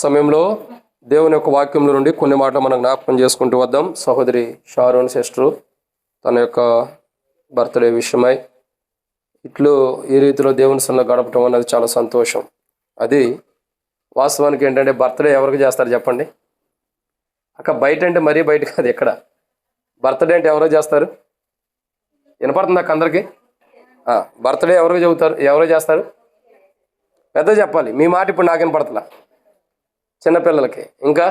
సమయంలో దేవుని యొక్క వాక్యంలో నుండి కొన్ని మాటలు మనం జ్ఞాపకం చేసుకుంటూ వద్దాం. సహోదరి షారోన్ సిస్టరు తన యొక్క బర్త్డే విషయమై ఇట్లు ఈ రీతిలో దేవుని సన్నిధిలో గడపటం అనేది చాలా సంతోషం. అది వాస్తవానికి ఏంటంటే బర్త్డే ఎవరికి చేస్తారు చెప్పండి? బయట అంటే మరీ బయట కాదు, ఎక్కడ బర్త్డే అంటే ఎవరో చేస్తారు? వినపడుతుంది నాకు అందరికీ? బర్త్డే ఎవరో చేస్తారు? పెద్ద చెప్పాలి, మీ మాట ఇప్పుడు నాకు వినపడుతుందా? చిన్నపిల్లలకి, ఇంకా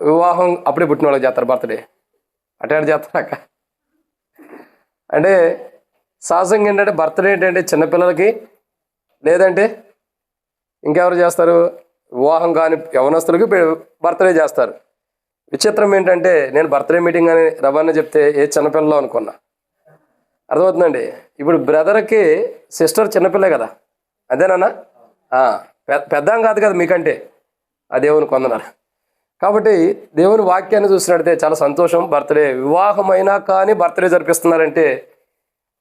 వివాహం అప్పుడే పుట్టిన వాళ్ళకి చేస్తారు బర్త్డే. అటే చేస్తారు అంటే సహజంగా ఏంటంటే బర్త్డే ఏంటంటే చిన్నపిల్లలకి, లేదంటే ఇంకెవరు చేస్తారు? వివాహం కాని యవనస్తులకి బర్త్డే చేస్తారు. విచిత్రం ఏంటంటే నేను బర్త్డే మీటింగ్ అని రవాణా చెప్తే ఏ చిన్నపిల్లలో అనుకున్నా. అర్థమవుతుందండి. ఇప్పుడు బ్రదర్కి సిస్టర్ చిన్నపిల్లే కదా, అదేనా? పెద్దాం కాదు కదా మీకంటే. ఆ దేవుని కొందనాలు. కాబట్టి దేవుని వాక్యాన్ని చూసినట్టయితే చాలా సంతోషం. బర్త్డే వివాహమైనా కానీ బర్త్డే జరిపిస్తున్నారంటే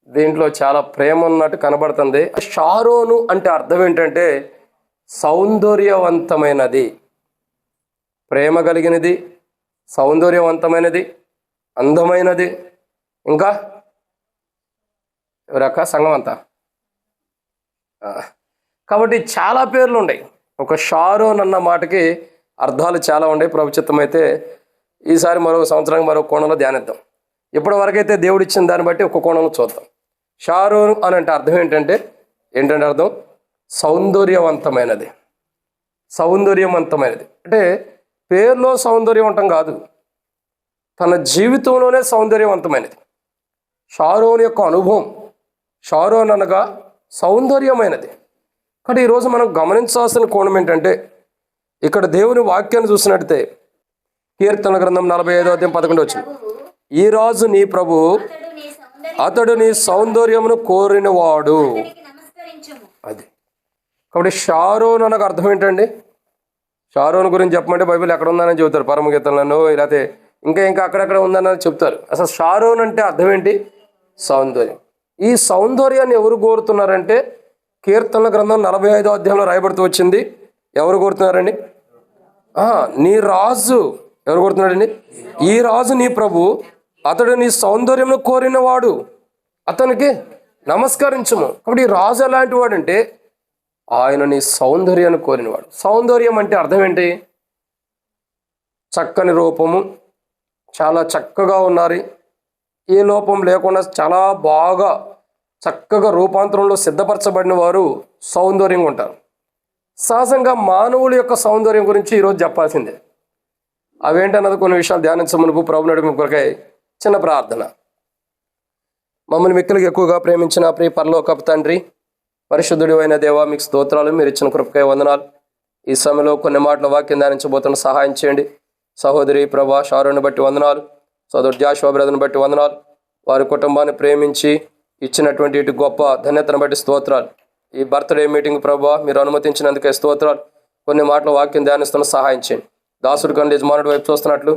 దీంట్లో చాలా ప్రేమ ఉన్నట్టు కనబడుతుంది. షారోను అంటే అర్థం ఏంటంటే సౌందర్యవంతమైనది, ప్రేమ కలిగినది, సౌందర్యవంతమైనది, అందమైనది. ఇంకా ఎవరక్క సంఘం అంతా. కాబట్టి చాలా పేర్లు ఉన్నాయి. ఒక షారోన్ అన్న మాటకి అర్థాలు చాలా ఉన్నాయి. ప్రభుత్వం అయితే ఈసారి మరో సంవత్సరానికి మరో కోణంలో ధ్యానిద్దాం. ఇప్పటి వరకైతే దేవుడు ఇచ్చిన దాన్ని బట్టి ఒక కోణంలో చూద్దాం. షారోన్ అని అంటే అర్థం ఏంటంటే అర్థం సౌందర్యవంతమైనది. సౌందర్యవంతమైనది అంటే పేరులో సౌందర్యవంతం కాదు, తన జీవితంలోనే సౌందర్యవంతమైనది. షారోన్ యొక్క అనుభవం, షారోన్ అనగా సౌందర్యమైనది. కానీ ఈరోజు మనం గమనించాల్సిన కోణం ఏంటంటే ఇక్కడ దేవుని వాక్యాన్ని చూసినట్టయితే కీర్తన గ్రంథం 45:11 ఈ రాజు నీ ప్రభు, అతడు నీ సౌందర్యమును కోరినవాడు. అది కాబట్టి షారోన్ అనగా అర్థం ఏంటండి? షారోన్ గురించి చెప్పమంటే బైబిల్ ఎక్కడ ఉందని చెబుతారు, పరమగీతంలో లేకపోతే ఇంకా అక్కడెక్కడ ఉందని చెప్తారు. అసలు షారోన్ అంటే అర్థం ఏంటి? సౌందర్యం. ఈ సౌందర్యాన్ని ఎవరు కోరుతున్నారంటే కీర్తనల గ్రంథం 45 రాయబడుతూ వచ్చింది. ఎవరు కోరుతున్నారండి? నీ రాజు ఎవరు కోరుతున్నాడండి? ఈ రాజు నీ ప్రభు, అతడు నీ సౌందర్యంను కోరినవాడు, అతనికి నమస్కరించుము. కాబట్టి ఈ రాజు ఎలాంటి వాడంటే ఆయన నీ సౌందర్యాన్ని కోరినవాడు. సౌందర్యం అంటే అర్థం ఏంటి? చక్కని రూపము, చాలా చక్కగా ఉన్నారు, ఏ లోపం లేకుండా చాలా బాగా చక్కగా రూపాంతరంలో సిద్ధపరచబడిన వారు సౌందర్యంగా ఉంటారు. సహజంగా మానవుల యొక్క సౌందర్యం గురించి ఈరోజు చెప్పాల్సిందే. అవేంటన్నది కొన్ని విషయాలు ధ్యానించమునుపు ప్రభు నడుము కొరకై చిన్న ప్రార్థన. మమ్మల్ని మిక్కులుగా ఎక్కువగా ప్రేమించిన ప్రియ పరలోకపు తండ్రి, పరిశుద్ధుడు అయిన దేవా, మీకు స్తోత్రాలు. మీరు ఇచ్చిన కృపకై వందనాలు. ఈ సమయంలో కొన్ని మాటల వాక్యం ధ్యానించబోతున్న సహాయం చేయండి. సహోదరి ప్రభా షారోని బట్టి వందనాలు, సోదరుడు జాషువా బ్రదర్ని బట్టి వందనాలు. వారి కుటుంబాన్ని ప్రేమించి ఇచ్చినటువంటి ఇటు గొప్ప ధన్యతను బట్టి స్తోత్రాలు. ఈ బర్త్డే మీటింగ్ ప్రభా మీరు అనుమతించినందుకే స్తోత్రాలు. కొన్ని మాటల వాక్యం ధ్యానిస్తున్న సహాయం చేయండి. దాసుడు కన్నా యజమానుడి వైపు చూస్తున్నట్లు,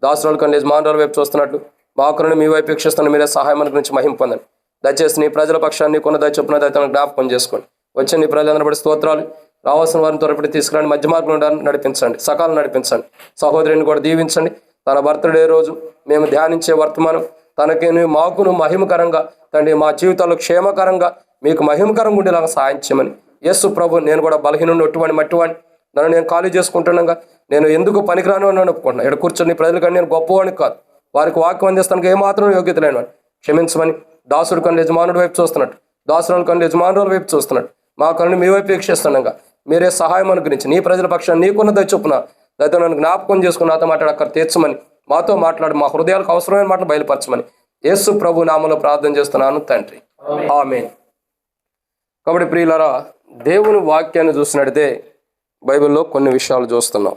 దాసురాలు కన్నా యజమానుల వైపు చూస్తున్నట్లు మా కొరను మీ వైపు వీక్షిస్తున్న మీరే సహాయం గురించి మహిమ పొందండి. దయచేసి నీ ప్రజల పక్షాన్ని కొన్న దయచొప్పున దయతను జ్ఞాపకం చేసుకోండి. వచ్చే నీ ప్రజలందరూ బట్టి స్తోత్రాలు. రావాల్సిన వారిని త్వరపడి తీసుకురండి, మధ్య మార్గంలో నడిపించండి, సకాలం నడిపించండి. సహోదరుని కూడా దీవించండి. తన బర్త్డే రోజు మేము ధ్యానించే వర్తమానం తనకి మాకును మహిమకరంగా తండ్రి, మా జీవితాల్లో క్షేమకరంగా మీకు మహిమకరంగా ఉండేలాగా సహాయం చేయమని యేసు ప్రభు, నేను కూడా బలహీనుండి ఒట్టువాడిని మట్టివాడిని, నన్ను నేను ఖాళీ చేసుకుంటున్నాగా నేను ఎందుకు పనికిరాను అని ఒప్పుకుంటున్నాను. ఇక్కడ కూర్చొని ప్రజల కానీ నేను గొప్పవాడిని కాదు, వారికి వాక్యం అందిస్తానికి ఏమాత్రం యోగ్యత లేనివాడిని, క్షమించమని. దాసుడు కన్నా యజమానుడి వైపు చూస్తున్నట్టు, దాసురాలు కన్నా యజమానుల వైపు చూస్తున్నట్టు మా కన్ను మీ వైపు వీక్షిస్తుండగా మీరే సహాయం అనుగ్రహించి నీ ప్రజల పక్షాన్ని నీకున్న దయచొప్పున దయతో నన్ను జ్ఞాపకం చేసుకుని నాతో మాట్లాడక్కర తీర్చమని, మాతో మాట్లాడి మా హృదయాలకు అవసరమైన మాటలు బయలుపరచమని యేసు ప్రభు నామములో ప్రార్థన చేస్తున్నాను తండ్రి, ఆమేన్. కాబట్టి ప్రియులారా, దేవుని వాక్యాన్ని చూసినట్టయితే బైబిల్లో కొన్ని విషయాలు చూస్తున్నాం.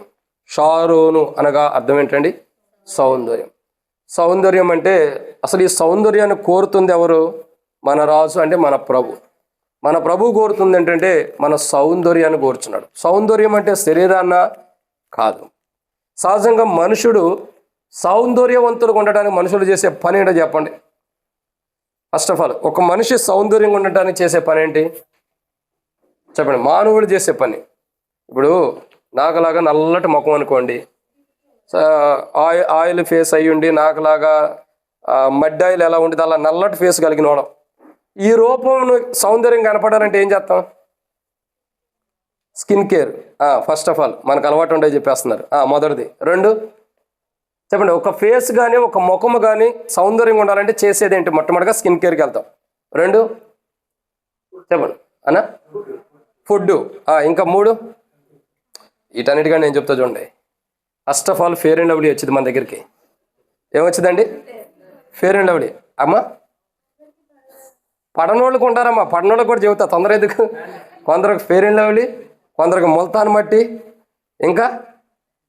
షారోను అనగా అర్థం ఏంటండి? సౌందర్యం. సౌందర్యం అంటే అసలు ఈ సౌందర్యాన్ని కోరుతుంది ఎవరు? మన రాజు అంటే మన ప్రభు. మన ప్రభు కోరుతుంది ఏంటంటే మన సౌందర్యాన్ని కోరుచున్నాడు. సౌందర్యం అంటే శరీరాన్న కాదు. సహజంగా మనుషుడు సౌందర్యవంతులుగా ఉండటానికి మనుషులు చేసే పని ఏంటో చెప్పండి. ఫస్ట్ ఆఫ్ ఆల్ ఒక మనిషి సౌందర్యంగా ఉండటానికి చేసే పని ఏంటి చెప్పండి? మానవుడు చేసే పని ఇప్పుడు నాకులాగా నల్లటి ముఖం అనుకోండి, ఆయిల్ ఫేస్ అయ్యుండి నాకులాగా మడ్డి ఆయిల్ ఎలా ఉండేది అలా నల్లటి ఫేస్ కలిగిన వాళ్ళం. ఈ రూపం సౌందర్యం కనపడాలంటే ఏం చేస్తాం? Skin care first of all మనకు అలవాటు ఉండే చెప్పేస్తున్నారు. మొదటిది. 2 చెప్పండి. ఒక ఫేస్ కానీ ఒక ముఖము కానీ సౌందర్యంగా ఉండాలంటే చేసేది ఏంటి? మొట్టమొదటిగా స్కిన్ కేర్కి వెళ్తాం. 2 చెప్పండి అన్నా, ఫుడ్. ఇంకా 3 వీటన్నిటిగా నేను చెప్తా చూడండి. First of all Fair and Lovely వచ్చింది మన దగ్గరికి. ఏమొచ్చిందండి? Fair and Lovely. అమ్మా పడనోళ్ళకు ఉంటారమ్మా, పడనోళ్ళకి కూడా చెబుతా, తొందర ఎందుకు. కొందరికి ఫేర్ అండ్ లవ్లీ, కొందరికి ముల్తాన్ మట్టి, ఇంకా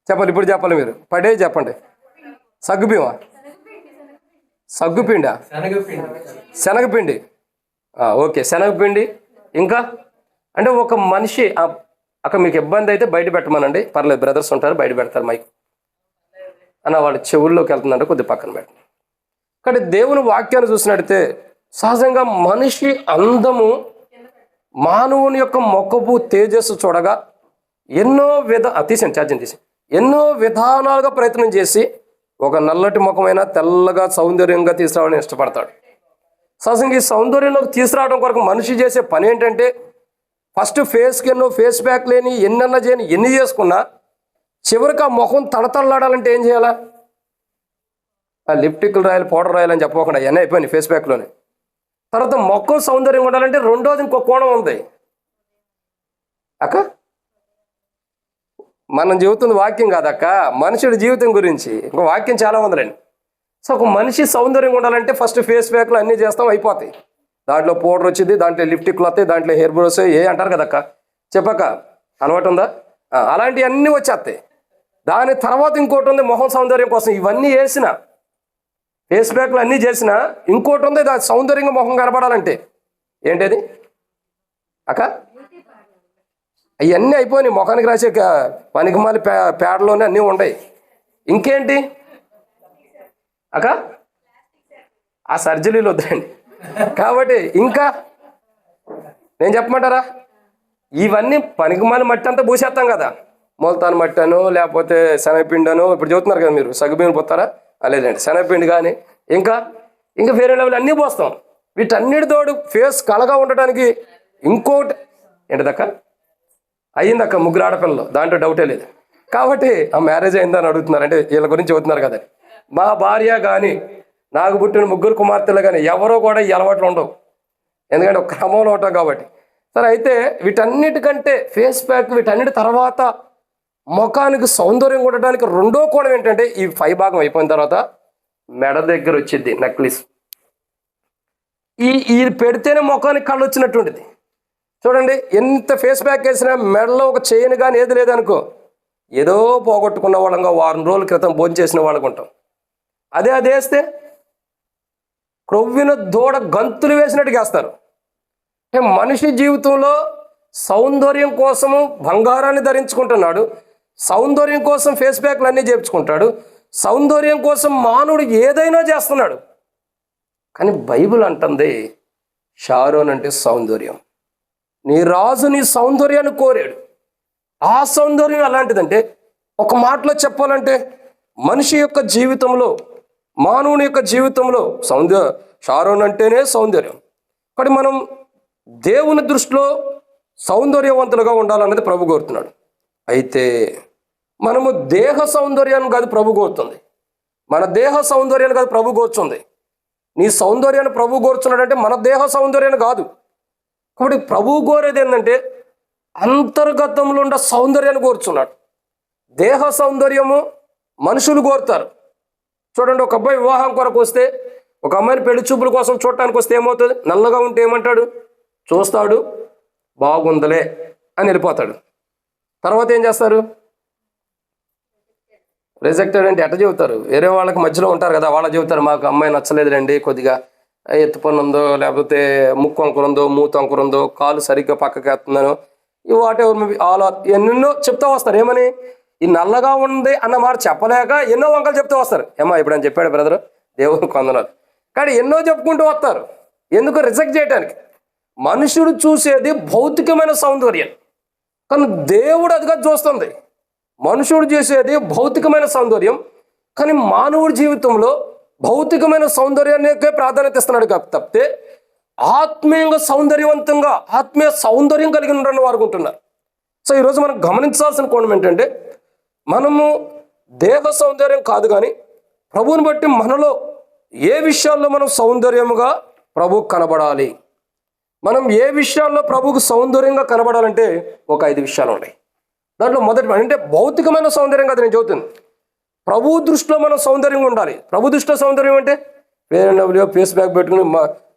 చెప్పాలి. ఇప్పుడు చెప్పాలి మీరు, పడే చెప్పండి. సగ్గుబియ్యమా? సగ్గుపిండా? శనగపిండి. ఓకే, శనగపిండి. ఇంకా అంటే ఒక మనిషి అక్కడ మీకు ఇబ్బంది అయితే బయట పెట్టమనండి, పర్లేదు, బ్రదర్స్ ఉంటారు బయట పెడతారు మైక్ అన్న, వాళ్ళ చెవుల్లోకి వెళ్తుందంటే కొద్ది పక్కన పెట్టండి. కానీ దేవుని వాక్యాన్ని చూసినట్టయితే సహజంగా మనిషి అందము, మానవుని యొక్క మొక్కపు తేజస్సు చూడగా ఎన్నో తీసాను ఛార్జింగ్ తీసి ఎన్నో విధానాలుగా ప్రయత్నం చేసి ఒక నల్లటి ముఖమైన తెల్లగా సౌందర్యంగా తీసుకురావడానికి ఇష్టపడతాడు. సహజంగా ఈ సౌందర్యంలోకి తీసుకురావడం కొరకు మనిషి చేసే పని ఏంటంటే ఫస్ట్ ఫేస్కి ఎన్నో ఫేస్ ప్యాక్ లేని ఎన్నన్నా చేయని ఎన్ని చేసుకున్నా చివరికి ఆ ముఖం తడతడలాడాలంటే ఏం చేయాలా? లిప్టిక్లు రాయాలి, పౌడర్ రాయాలని చెప్పకుండా ఎన్ని అయిపోయినాయి ఫేస్ ప్యాక్లోనే. తర్వాత మొక్క సౌందర్యం ఉండాలంటే రెండోది ఇంకో కోణం ఉంది అక్క. మనం చెబుతుంది వాక్యం కాదక్క, మనుషుడి జీవితం గురించి ఇంకో వాక్యం చాలా ఉందండి. సో ఒక మనిషి సౌందర్యంగా ఉండాలంటే ఫస్ట్ ఫేస్ ప్యాక్లు అన్నీ చేస్తాం, అయిపోతాయి. దాంట్లో పౌడర్ వచ్చింది, దాంట్లో లిప్టిక్లు వస్తాయి, దాంట్లో హెయిర్ బ్రష్ అంటారు కదక్క, చెప్పక్క అలవాటు ఉందా? అలాంటివి అన్నీ వచ్చేస్తాయి. దాని తర్వాత ఇంకోటి ఉంది మొహం సౌందర్యం కోసం. ఇవన్నీ వేసిన ఫేస్ ప్యాక్లు అన్నీ చేసిన ఇంకోటి ఉంది, దాని సౌందర్యంగా మొహం కనపడాలంటే ఏంటది అక్క? అవన్నీ అయిపోయినాయి. ముఖానికి రాసే పనికిమాలి పేడలోనే అన్నీ ఉన్నాయి. ఇంకేంటి అక్క? ఆ సర్జరీలు వద్దండి. కాబట్టి ఇంకా నేను చెప్పమంటారా, ఇవన్నీ పనికిమాలి మట్టి అంతా పూసేస్తాం కదా, మొలతాను మట్టను లేకపోతే శనగపిండను. ఇప్పుడు చెబుతున్నారు కదా మీరు, సగ్గుబియ్యం పోతారా? లేదండి, శనగపిండి కానీ ఇంకా వేరే లెవెల్ అన్నీ పోస్తాం. వీటన్నిటితోడు ఫేస్ కళగా ఉండటానికి ఇంకోటి ఏంటిదక్క? అయ్యిందక్క, 3 ఆడపిల్లలు, దాంట్లో డౌటే లేదు. కాబట్టి ఆ మ్యారేజ్ అయిందని అడుగుతున్నారు, అంటే వీళ్ళ గురించి చెబుతున్నారు కదా. మా భార్య కానీ నాకు పుట్టిన 3 కుమార్తెలు కానీ ఎవరో కూడా ఈ అలవాట్లు ఉండవు, ఎందుకంటే ఒక క్రమంలో ఉంటాం కాబట్టి. సరే, అయితే వీటన్నిటికంటే ఫేస్ ప్యాక్ వీటన్నిటి తర్వాత ముఖానికి సౌందర్యం ఉండడానికి రెండో కోణం ఏంటంటే ఈ 5 భాగం అయిపోయిన తర్వాత మెడ దగ్గర వచ్చింది నెక్లెస్. ఈ పెడితేనే ముఖానికి కళ్ళు వచ్చినటువంటిది. చూడండి, ఎంత ఫేస్ ప్యాక్ వేసినా మెడలో ఒక చైన్ కానీ ఏది లేదనుకో, ఏదో పోగొట్టుకున్న వాళ్ళంగా వారం రోజుల క్రితం భోజనం చేసిన వాళ్ళకు ఉంటాం. అదే వేస్తే క్రొవ్విన దూడ గంతులు వేసినట్టుగా వేస్తారు. మనిషి జీవితంలో సౌందర్యం కోసము బంగారాన్ని ధరించుకుంటున్నాడు, సౌందర్యం కోసం ఫేస్ ప్యాక్లు అన్నీ చేర్చుకుంటాడు, సౌందర్యం కోసం మానవుడు ఏదైనా చేస్తున్నాడు. కానీ బైబిల్ అంటుంది షారోన్ అంటే సౌందర్యం. నీ రాజు నీ సౌందర్యాన్ని కోరాడు. ఆ సౌందర్యం ఎలాంటిదంటే, ఒక మాటలో చెప్పాలంటే మనిషి యొక్క జీవితంలో, మానవుని యొక్క జీవితంలో షారోన్ అంటేనే సౌందర్యం. కానీ మనం దేవుని దృష్టిలో సౌందర్యవంతులుగా ఉండాలన్నది ప్రభు కోరుతున్నాడు. అయితే మనము దేహ సౌందర్యాన్ని కాదు ప్రభు కోరుతుంది, మన దేహ సౌందర్యాన్ని కాదు ప్రభు కోరుతుంది. నీ సౌందర్యాన్ని ప్రభు కోరుచున్నాడంటే మన దేహ సౌందర్యాన్ని కాదు. కాబట్టి ప్రభు కోరేది ఏంటంటే అంతర్గతంలో ఉండే సౌందర్యాన్ని కోరుచున్నాడు. దేహ సౌందర్యము మనుషులు కోరుతారు. చూడండి, ఒక అబ్బాయి వివాహం కొరకు వస్తే, ఒక అమ్మాయిని పెళ్లి చూపుల కోసం చూడటానికి వస్తే ఏమవుతుంది? నల్లగా ఉంటే ఏమంటాడు? చూస్తాడు, బాగుందలే అని వెళ్ళిపోతాడు. తర్వాత ఏం చేస్తారు? రిజెక్టెడ్ అంటే ఎట్ట చెబుతారు? వేరే వాళ్ళకి మధ్యలో ఉంటారు కదా, వాళ్ళ చెబుతారు మాకు అమ్మాయి నచ్చలేదులేండి, కొద్దిగా ఎత్తు పన్ను ఉందో, లేకపోతే ముక్కు అంకుర ఉందో, మూత అంకుర ఉందో, కాలు సరిగ్గా పక్కకి వేస్తున్నాను, ఈ ఆల్ ఎన్నెన్నో చెప్తా వస్తారు. ఏమని? ఈ నల్లగా ఉంది అన్న మాట చెప్పలేక ఎన్నో వంకలు చెప్తూ వస్తారు. ఏమా ఇప్పుడు అని చెప్పాడు బ్రదరు, దేవుని కొందనాలు. కానీ ఎన్నో చెప్పుకుంటూ వస్తారు. ఎందుకు? రిజెక్ట్ చేయడానికి. మనుషుడు చూసేది భౌతికమైన సౌందర్యం. కానీ దేవుడు అదిగా చూస్తుంది. మనుషుడు చేసేది భౌతికమైన సౌందర్యం, కానీ మానవుడి జీవితంలో భౌతికమైన సౌందర్యానికే ప్రాధాన్యత ఇస్తున్నాడు తప్పితే ఆత్మీయంగా సౌందర్యవంతంగా ఆత్మీయ సౌందర్యం కలిగి ఉండని వారు ఉంటున్నారు. సో ఈరోజు మనం గమనించాల్సిన కోణం ఏంటంటే, మనము దేహ సౌందర్యం కాదు, కానీ ప్రభువుని బట్టి మనలో ఏ విషయాల్లో మనం సౌందర్యముగా ప్రభువుకు కనబడాలి, మనం ఏ విషయాల్లో ప్రభువుకు సౌందర్యంగా కనబడాలంటే ఒక 5 విషయాలు ఉన్నాయి. దాంట్లో మొదటి అంటే భౌతికమైన సౌందర్యం కాదు నేను చెబుతుంది, ప్రభు దృష్టిలో మనం సౌందర్యంగా ఉండాలి. ప్రభు దృష్టిలో సౌందర్యం అంటే పేరు ఫేస్ బ్యాక్ పెట్టుకుని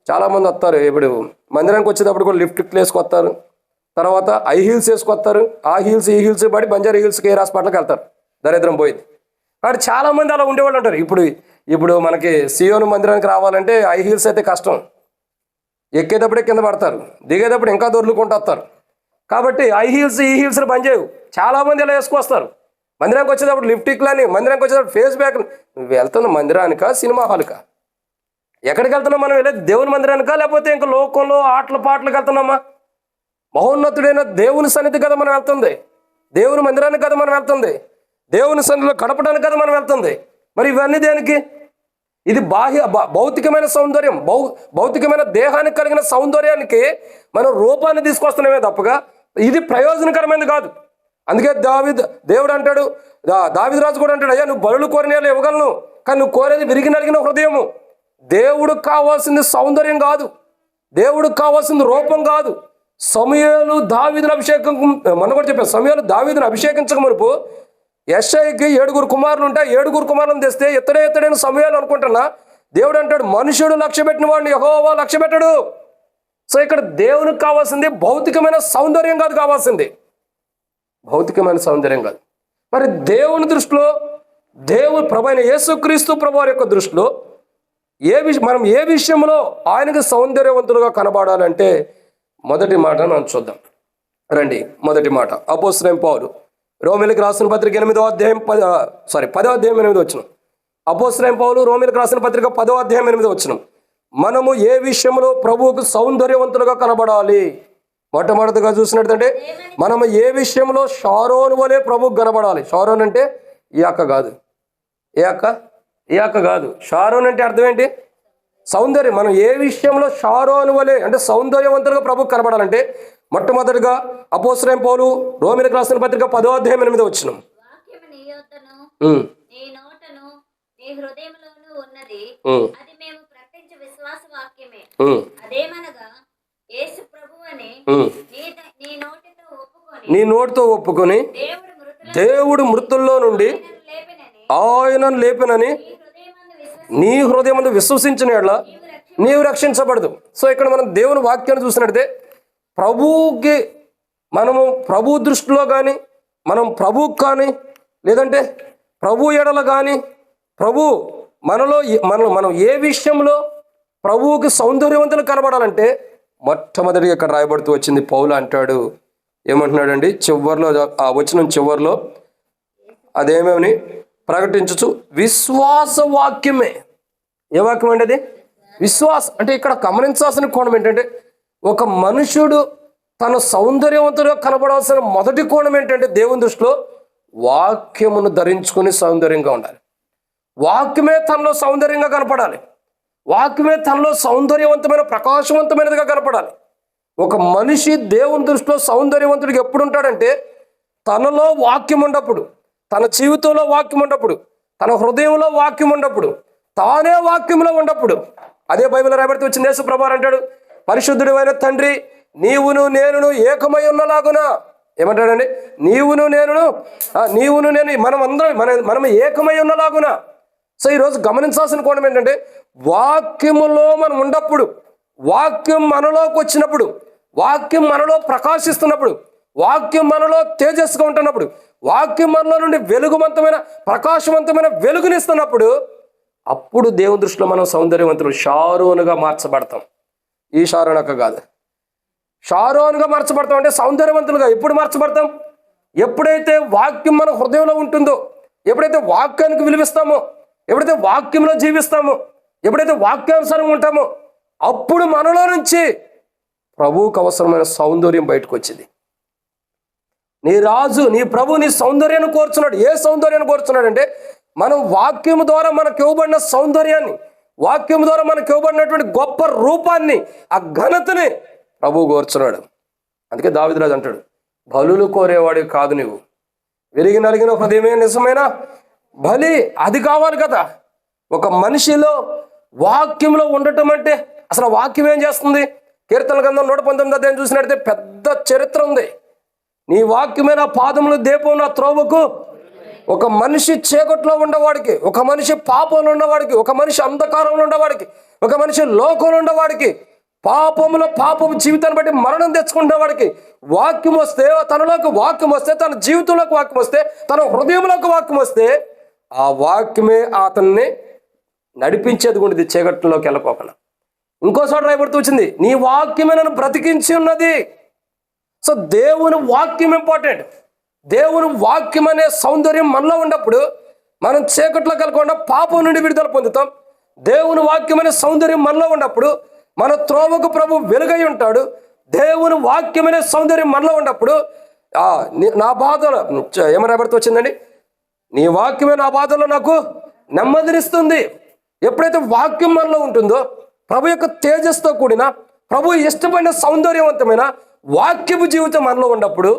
చాలామంది వస్తారు. ఇప్పుడు మందిరానికి వచ్చేటప్పుడు కూడా లిఫ్ట్ వేసుకొస్తారు, తర్వాత ఐ హీల్స్ వేసుకొస్తారు. ఆ హీల్స్ ఈ హీల్స్ పడి బంజారా హీల్స్ కేర్ హాస్పిటల్కి వెళ్తారు, దరిద్రం పోయింది. కాబట్టి చాలామంది అలా ఉండేవాళ్ళు అంటారు. ఇప్పుడు మనకి సియోను మందిరానికి రావాలంటే ఐ హీల్స్ అయితే కష్టం, ఎక్కేటప్పుడే కింద పడతారు, దిగేటప్పుడు ఇంకా దొర్లుకుంటూ వస్తారు. కాబట్టి ఐ హీల్స్ ఈ హీల్స్ పనిచేయవు. చాలామంది ఇలా వేసుకొస్తారు. మందిరానికి వచ్చేటప్పుడు లిప్టిక్లని, మందిరానికి వచ్చేటప్పుడు ఫేస్ బ్యాక్. నువ్వు వెళ్తున్న మందిరానికా సినిమా హాల్కా? ఎక్కడికి వెళ్తున్నాం మనం? వెళ్ళేది దేవుని మందిరానికా, లేకపోతే ఇంకా లోకంలో ఆటల పాటలకు వెళ్తున్నామా? మహోన్నతుడైన దేవుని సన్నిధి కదా మనం వెళ్తుంది, దేవుని మందిరానికి కదా మనం వెళ్తుంది, దేవుని సన్నిధిలో గడపడానికి కదా మనం వెళ్తుంది. మరి ఇవన్నీ దేనికి? ఇది భౌతికమైన సౌందర్యం, భౌతికమైన దేహానికి కలిగిన సౌందర్యానికి మనం రూపాన్ని తీసుకొస్తున్నామే తప్పగా ఇది ప్రయోజనకరమైనది కాదు. అందుకే దేవుడు అంటాడు, దావీదు రాజు కూడా అంటాడు, అయ్యా నువ్వు బలులు కోరినేళ్ళు ఇవ్వగలను, కానీ నువ్వు కోరేది విరిగి నలిగిన హృదయము. దేవుడికి కావాల్సింది సౌందర్యం కాదు, దేవుడికి కావాల్సింది రూపం కాదు. సమూయేలు దావీదును అభిషేకం, మనం కూడా చెప్పాం, సమూయేలు దావీదును అభిషేకించక మునుపు యెషయికి 7 కుమారులు ఉంటాయి. 7 కుమారులను తెస్తే ఎత్తడైన సమూయేలు అనుకుంటున్నా. దేవుడు అంటాడు, మనుషుడు లక్ష్య పెట్టిన వాడిని యెహోవా లక్ష్య పెట్టడు. సో ఇక్కడ దేవునికి కావాల్సింది భౌతికమైన సౌందర్యం కాదు, కావాల్సింది భౌతికమైన సౌందర్యం కాదు. మరి దేవుని దృష్టిలో, దేవుని ప్రభు అయిన యేసుక్రీస్తు ప్రభువారి యొక్క దృష్టిలో మనం ఏ విషయంలో ఆయనకు సౌందర్యవంతులుగా కనబడాలంటే మొదటి మాట మనం చూద్దాం రండి. మొదటి మాట అపోస్తలుడైన పౌలు రోమీయులకు రాసిన పత్రిక 10వ అధ్యాయం 8వ వచనం. అపోస్తలుడైన పౌలు రోమీయులకు రాసిన పత్రిక 10వ అధ్యాయం 8వ వచనం. మనము ఏ విషయంలో ప్రభువుకు సౌందర్యవంతులుగా కనబడాలి? మొట్టమొదటిగా చూసినట్టంటే మనము ఏ విషయంలో షారోను వలె ప్రభువుకు కనబడాలి. షారోన్ అంటే ఈ అక్క కాదు, ఈ అక్క కాదు. షారోన్ అంటే అర్థం ఏంటి? సౌందర్యం. మనం ఏ విషయంలో షారోను వలె అంటే సౌందర్యవంతులుగా ప్రభువుకు కనబడాలంటే మొట్టమొదటిగా అపోస్తలుడైన పౌలు రోమీయులకు రాసిన పత్రిక 10వ అధ్యాయం 8వ వచనం. నీ నోటితో ఒప్పుకొని దేవుడు మృతుల్లో నుండి ఆయనను లేపినని నీ హృదయమందు విశ్వసించిన యెడల నీవు రక్షించబడదు. సో ఇక్కడ మనం దేవుని వాక్యాన్ని చూసినట్టే ప్రభువుకి మనము ప్రభు దృష్టిలో కానీ మనం ప్రభువుకి కానీ లేదంటే ప్రభు ఎడల కానీ ప్రభు మనలో మనం ఏ విషయంలో ప్రభువుకి సౌందర్యవంతులు కనబడాలంటే మొట్టమొదటిగా ఇక్కడ రాయబడుతూ వచ్చింది. పౌలు అంటాడు, ఏమంటున్నాడండి చివరిలో, ఆ వచనం చివరిలో అదేమేమని ప్రకటించచ్చు, విశ్వాస వాక్యమే. ఏ వాక్యం అండి అది? విశ్వాసం. అంటే ఇక్కడ గమనించాల్సిన కోణం ఏంటంటే ఒక మనుషుడు తన సౌందర్యవంతుడుగా కనబడాల్సిన మొదటి కోణం ఏంటంటే దేవుని దృష్టిలో వాక్యమును ధరించుకొని సౌందర్యంగా ఉండాలి. వాక్యమే తనలో సౌందర్యంగా కనపడాలి, వాక్యమే తనలో సౌందర్యవంతమైన ప్రకాశవంతమైనదిగా కనపడాలి. ఒక మనిషి దేవుని దృష్టిలో సౌందర్యవంతుడికి ఎప్పుడు ఉంటాడంటే తనలో వాక్యం ఉన్నప్పుడు, తన జీవితంలో వాక్యం ఉన్నప్పుడు, తన హృదయంలో వాక్యం ఉన్నప్పుడు, తానే వాక్యంలో ఉన్నప్పుడు. అదే బైబిల్ రాయబడితే వచ్చింది. యేసు ప్రభువు అంటాడు, పరిశుద్ధుడు అయిన తండ్రి నీవును నేనును ఏకమై ఉన్నలాగున. ఏమంటాడండి? నీవును నేను మనం ఏకమై ఉన్నలాగున. సో ఈరోజు గమనించాల్సిన కోణం ఏంటంటే వాక్యములో మనం ఉన్నప్పుడు, వాక్యం మనలోకి వచ్చినప్పుడు, వాక్యం మనలో ప్రకాశిస్తున్నప్పుడు, వాక్యం మనలో తేజస్సుగా ఉంటున్నప్పుడు, వాక్యం మనలో నుండి వెలుగువంతమైన ప్రకాశవంతమైన వెలుగునిస్తున్నప్పుడు అప్పుడు దేవుని దృష్టిలో మనం సౌందర్యవంతులు షారోనుగా మార్చబడతాం. ఈ షారోనక కాదు, షారోనుగా మార్చబడతాం. అంటే సౌందర్యవంతులుగా ఎప్పుడు మార్చబడతాం? ఎప్పుడైతే వాక్యం మన హృదయంలో ఉంటుందో, ఎప్పుడైతే వాక్యానికి విలువిస్తామో, ఎప్పుడైతే వాక్యంలో జీవిస్తామో, ఎప్పుడైతే వాక్యానుసారంగా ఉంటామో అప్పుడు మనలో నుంచి ప్రభువుకు అవసరమైన సౌందర్యం బయటకు వచ్చింది. నీ రాజు, నీ ప్రభు నీ సౌందర్యాన్ని కోరుచున్నాడు. ఏ సౌందర్యాన్ని కోరుచున్నాడు అంటే, మనం వాక్యం ద్వారా మనకు ఇవ్వబడిన సౌందర్యాన్ని, వాక్యం ద్వారా మనకు ఇవ్వబడినటువంటి గొప్ప రూపాన్ని, ఆ ఘనతని ప్రభు కోరుచున్నాడు. అందుకే దావీదురాజు అంటాడు, బలులు కోరేవాడివి కాదు నీవు, విరిగి నలిగిన హృదయమే నిజమైన బలి. అది కావాలి కదా. ఒక మనిషిలో వాక్యంలో ఉండటం అంటే, అసలు వాక్యం ఏం చేస్తుంది? కీర్తన గ్రంథం 119 అధ్యాయం చూసినట్టయితే పెద్ద చరిత్ర ఉంది. నీ వాక్యమే నా పాదములు, దీపం నా త్రోవకు. ఒక మనిషి చీకట్లో ఉండవాడికి, ఒక మనిషి పాపంలో ఉన్నవాడికి, ఒక మనిషి అంధకారంలో ఉండవాడికి, ఒక మనిషి లోకంలో ఉండవాడికి, పాపము జీవితాన్ని బట్టి మరణం తెచ్చుకునే వాడికి వాక్యం వస్తే, తనలోకి వాక్యం వస్తే, తన జీవితంలోకి వాక్యం వస్తే, తన హృదయంలోకి వాక్యం వస్తే, ఆ వాక్యమే అతన్ని నడిపించేది ఉండేది చీకట్లోకి వెళ్ళకోకుండా. ఇంకోసారి రాయబడుతూ వచ్చింది, నీ వాక్యమే నన్ను బ్రతికించి ఉన్నది. సో దేవుని వాక్యం ఇంపార్టెంట్. దేవుని వాక్యం అనే సౌందర్యం మనలో ఉన్నప్పుడు మనం చీకట్లోకి వెళ్ళకుండా పాపం నుండి విడుదల పొందుతాం. దేవుని వాక్యం అనే సౌందర్యం మనలో ఉన్నప్పుడు మన త్రోవకు ప్రభు వెలుగై ఉంటాడు. దేవుని వాక్యం అనే సౌందర్యం మనలో ఉన్నప్పుడు నా బాధలో ఏమని రాయబడుతూ వచ్చిందండి, నీ వాక్యమే నా బాధలో నాకు నెమ్మదినిస్తుంది. ఎప్పుడైతే వాక్యం మనలో ఉంటుందో, ప్రభు యొక్క తేజస్తో కూడిన, ప్రభు ఇష్టపడిన సౌందర్యవంతమైన వాక్యపు జీవితం మనలో ఉన్నప్పుడు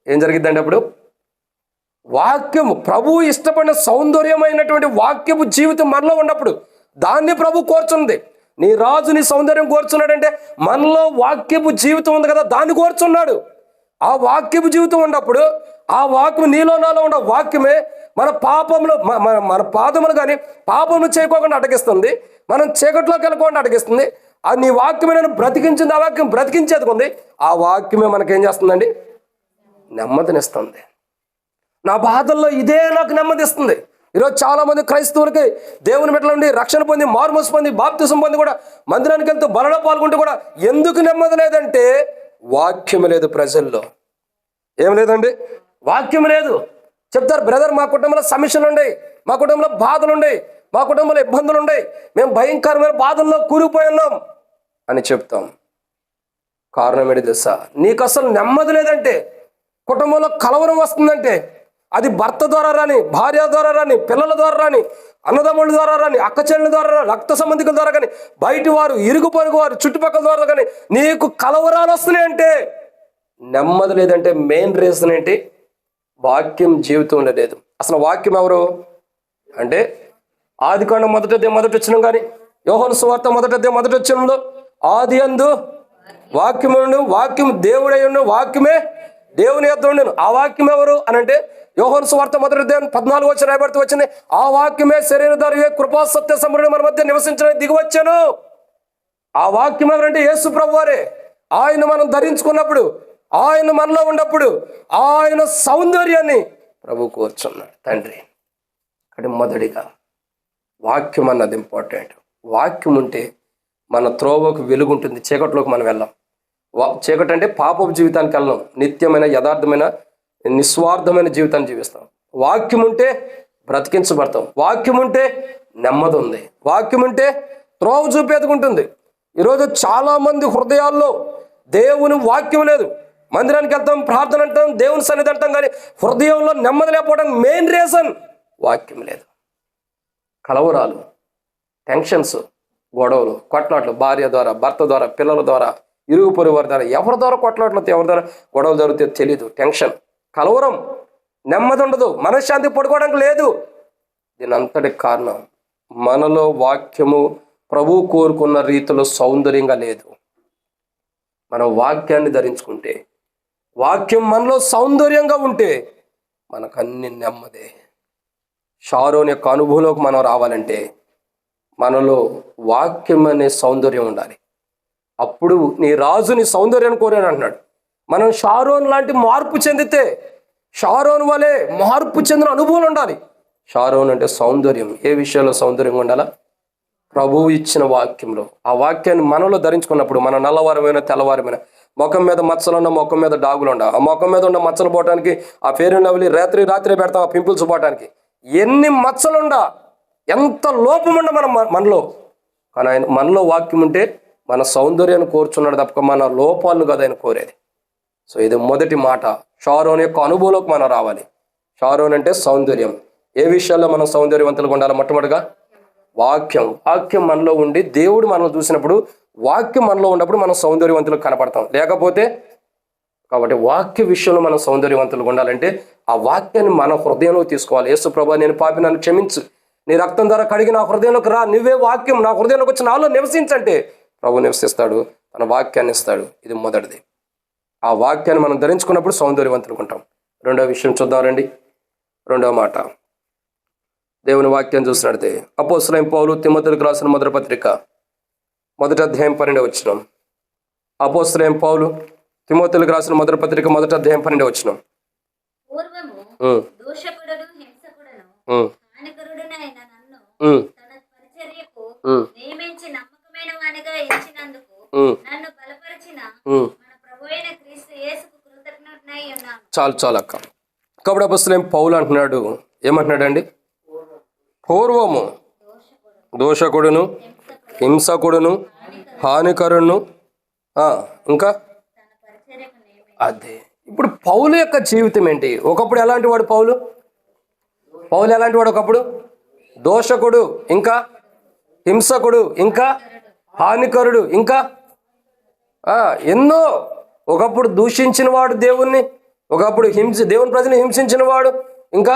ఏం జరిగిద్దండి? అప్పుడు వాక్యము, ప్రభు ఇష్టపడిన సౌందర్యమైనటువంటి వాక్యపు జీవితం మనలో ఉన్నప్పుడు దాన్ని ప్రభు కోరుచున్నది. నీ రాజు నీ సౌందర్యం కోరుచున్నాడంటే మనలో వాక్యపు జీవితం ఉంది కదా, దాన్ని కోరుచున్నాడు. ఆ వాక్యపు జీవితం ఉన్నప్పుడు ఆ వాక్యం నీలో నాలో ఉన్న వాక్యమే మన పాపంలో మన పాదములు కానీ పాపమును చేయకోకుండా అటగిస్తుంది, మనం చీకట్లోకి వెళ్ళకుండా అటగిస్తుంది. అది నీ వాక్యమే నన్ను బ్రతికించింది. ఆ వాక్యం బ్రతికించేది ఉంది. ఆ వాక్యమే మనకేం చేస్తుందండి? నెమ్మదినిస్తుంది. నా బాధల్లో ఇదే నాకు నెమ్మదిస్తుంది. ఈరోజు చాలామంది క్రైస్తవులకి దేవుని బిడ్డల నుండి రక్షణ పొంది, మారుమనసు పొంది, బాప్తిసం పొంది కూడా మందిరానికి వెళ్తూ బలలో పాల్గొంటూ కూడా ఎందుకు నెమ్మది లేదంటే వాక్యం లేదు ప్రజల్లో. ఏం లేదండి? వాక్యం లేదు. చెప్తారు, బ్రదర్ మా కుటుంబంలో సమస్యలు ఉన్నాయి, మా కుటుంబంలో బాధలు ఉన్నాయి, మా కుటుంబంలో ఇబ్బందులు ఉన్నాయి, మేము భయంకరమైన బాధల్లో కూలిపోయి ఉన్నాం అని చెప్తాం. కారణం ఏంటి తెలుసా? నీకు అసలు నెమ్మది లేదంటే, కుటుంబంలో కలవరం వస్తుందంటే, అది భర్త ద్వారా రాని, భార్య ద్వారా రాని, పిల్లల ద్వారా రాని, అన్నదమ్ముల ద్వారా రాని, అక్క చెల్లెల ద్వారా రాని, రక్త సంబంధికుల ద్వారా కానీ, బయటి వారు, ఇరుగు పొరుగు వారు, చుట్టుపక్కల ద్వారా కానీ నీకు కలవరాలు వస్తున్నాయి అంటే, నెమ్మది లేదంటే మెయిన్ రీజన్ ఏంటి? వాక్యం జీవితంలో లేదు. అసలు వాక్యం ఎవరు అంటే, ఆదికాండం మొదటి వచ్చిన కానీ, యోహాను సువార్త మొదటి వచ్చినంలో ఆది యందు వాక్యమును, వాక్యం దేవుడై ఉండు, వాక్యమే దేవుని యొద్ద ఉండెను. ఆ వాక్యం ఎవరు అని అంటే, యోహాను సువార్త 1:14 వచ్చి రాయబడుతూ వచ్చింది, ఆ వాక్యమే శరీరధారి కృపా సత్య సమృద్ధి మన మధ్య నివసించడానికి దిగివచ్చాను. ఆ వాక్యం ఎవరంటే యేసు ప్రభువారే. ఆయన మనం ధరించుకున్నప్పుడు, ఆయన మనలో ఉన్నప్పుడు ఆయన సౌందర్యాన్ని ప్రభు కోరుచున్నాడు తండ్రి. అంటే మొదటిగా వాక్యం అన్నది ఇంపార్టెంట్. వాక్యం ఉంటే మన త్రోవకు వెలుగుంటుంది, చీకట్లోకి మనం వెళ్ళాం. చీకటి అంటే పాపపు జీవితానికి వెళ్ళాం, నిత్యమైన యథార్థమైన నిస్వార్థమైన జీవితాన్ని జీవిస్తాం. వాక్యం ఉంటే బ్రతికించబడతాం. వాక్యం ఉంటే నెమ్మది ఉంది. వాక్యం ఉంటే త్రోవ చూపేదుకుంటుంది. ఈరోజు చాలామంది హృదయాల్లో దేవుని వాక్యం లేదు. మందిరానికి వెళ్తాం, ప్రార్థన అంటాం, దేవుని సన్నిధి అంటాం, కానీ హృదయంలో నెమ్మది లేకపోవడానికి మెయిన్ రీజన్ వాక్యం లేదు. కలవరాలు, టెన్షన్స్, గొడవలు, కొట్లాట్లు, భార్య ద్వారా, భర్త ద్వారా, పిల్లల ద్వారా, ఇరుగు పొరుగు వారి ద్వారా, ఎవరి ద్వారా కొట్లాట్లు, ఎవరి ద్వారా గొడవలు జరుగుతాయో తెలియదు. టెన్షన్, కలవరం, నెమ్మది ఉండదు, మనశ్శాంతి పడుకోవడానికి లేదు. దీని అంతటికి కారణం మనలో వాక్యము ప్రభు కోరుకున్న రీతిలో సౌందర్యంగా లేదు. మనం వాక్యాన్ని ధరించుకుంటే, వాక్యం మనలో సౌందర్యంగా ఉంటే మనకు అన్ని నెమ్మదే. షారోన్ యొక్క అనుభవంలోకి మనం రావాలంటే మనలో వాక్యం అనే సౌందర్యం ఉండాలి. అప్పుడు నీ రాజు నీ సౌందర్యాన్ని కోరాడు అంటున్నాడు. మనం షారోన్ లాంటి మార్పు చెందితే, షారోన్ వలె మార్పు చెందిన అనుభవం ఉండాలి. షారోన్ అంటే సౌందర్యం. ఏ విషయంలో సౌందర్యంగా ఉండాలా? ప్రభువు ఇచ్చిన వాక్యంలో. ఆ వాక్యాన్ని మనలో ధరించుకున్నప్పుడు మన నల్లవారమైన తెల్లవారమైన, ముఖం మీద మచ్చలున్న, ముఖం మీద డాగులు ఉండ, ఆ ముఖం మీద ఉన్న మచ్చలు పోవటానికి ఆ ఫెయిర్ అండ్ లవ్లీ రాత్రి పెడతాం, ఆ పింపుల్స్ పోవటానికి. ఎన్ని మచ్చలుండా, ఎంత లోపం ఉండ మనలో, కానీ ఆయన మనలో వాక్యం ఉంటే మన సౌందర్యాన్ని కోరుచున్నాడు తప్ప మన లోపాలను కదా ఆయన కోరేది. సో ఇది మొదటి మాట. షారోన్ యొక్క అనుభవంలోకి మనం రావాలి. షారోన్ అంటే సౌందర్యం. ఏ విషయాల్లో మనం సౌందర్యవంతులుగా ఉండాలి? మొట్టమొదటిగా వాక్యం మనలో ఉండి దేవుడు మనం చూసినప్పుడు, వాక్యం మనలో ఉన్నప్పుడు మనం సౌందర్యవంతులకు కనపడతాం. లేకపోతే కాబట్టి వాక్య విషయంలో మనం సౌందర్యవంతులుగా ఉండాలంటే ఆ వాక్యాన్ని మన హృదయంలో తీసుకోవాలి. యేసు ప్రభువా, నేను పాపి, నన్ను క్షమించు, నీ రక్తం ద్వారా కడిగి నా హృదయంలోకి రా, నువ్వే వాక్యం నా హృదయంలోకి వచ్చి నాలో నివసించంటే ప్రభు నివసిస్తాడు, తన వాక్యాన్ని ఇస్తాడు. ఇది మొదటిది. ఆ వాక్యాన్ని మనం ధరించుకున్నప్పుడు సౌందర్యవంతులుగా ఉంటాం. రెండవ విషయం చూద్దాం రండి. రెండవ మాట, దేవుని వాక్యం చూసినట్టే అపోస్తలుడైన పౌలు తిమోతికి రాసిన మొదటి పత్రిక 1వ అధ్యాయం 12వ వచనం. అపోస్తలుడైన పౌలు తిమోతికి రాసిన మొదటి పత్రిక 1వ అధ్యాయం 12వ వచనం. చాలు అక్క. కాబట్టి అపోస్తలుడైన పౌలు అంటున్నాడు, ఏమంటున్నాడండి? పూర్వము దోషకుడును, హింసకుడును, హానికరును, ఇంకా అదే. ఇప్పుడు పౌలు యొక్క జీవితం ఏంటి? ఒకప్పుడు ఎలాంటి వాడు పౌలు ఎలాంటి వాడు? ఒకప్పుడు దోషకుడు, ఇంకా హింసకుడు, ఇంకా హానికరుడు, ఇంకా ఎన్నో. ఒకప్పుడు దూషించిన వాడు దేవుణ్ణి, ఒకప్పుడు దేవుని ప్రజల్ని హింసించిన వాడు, ఇంకా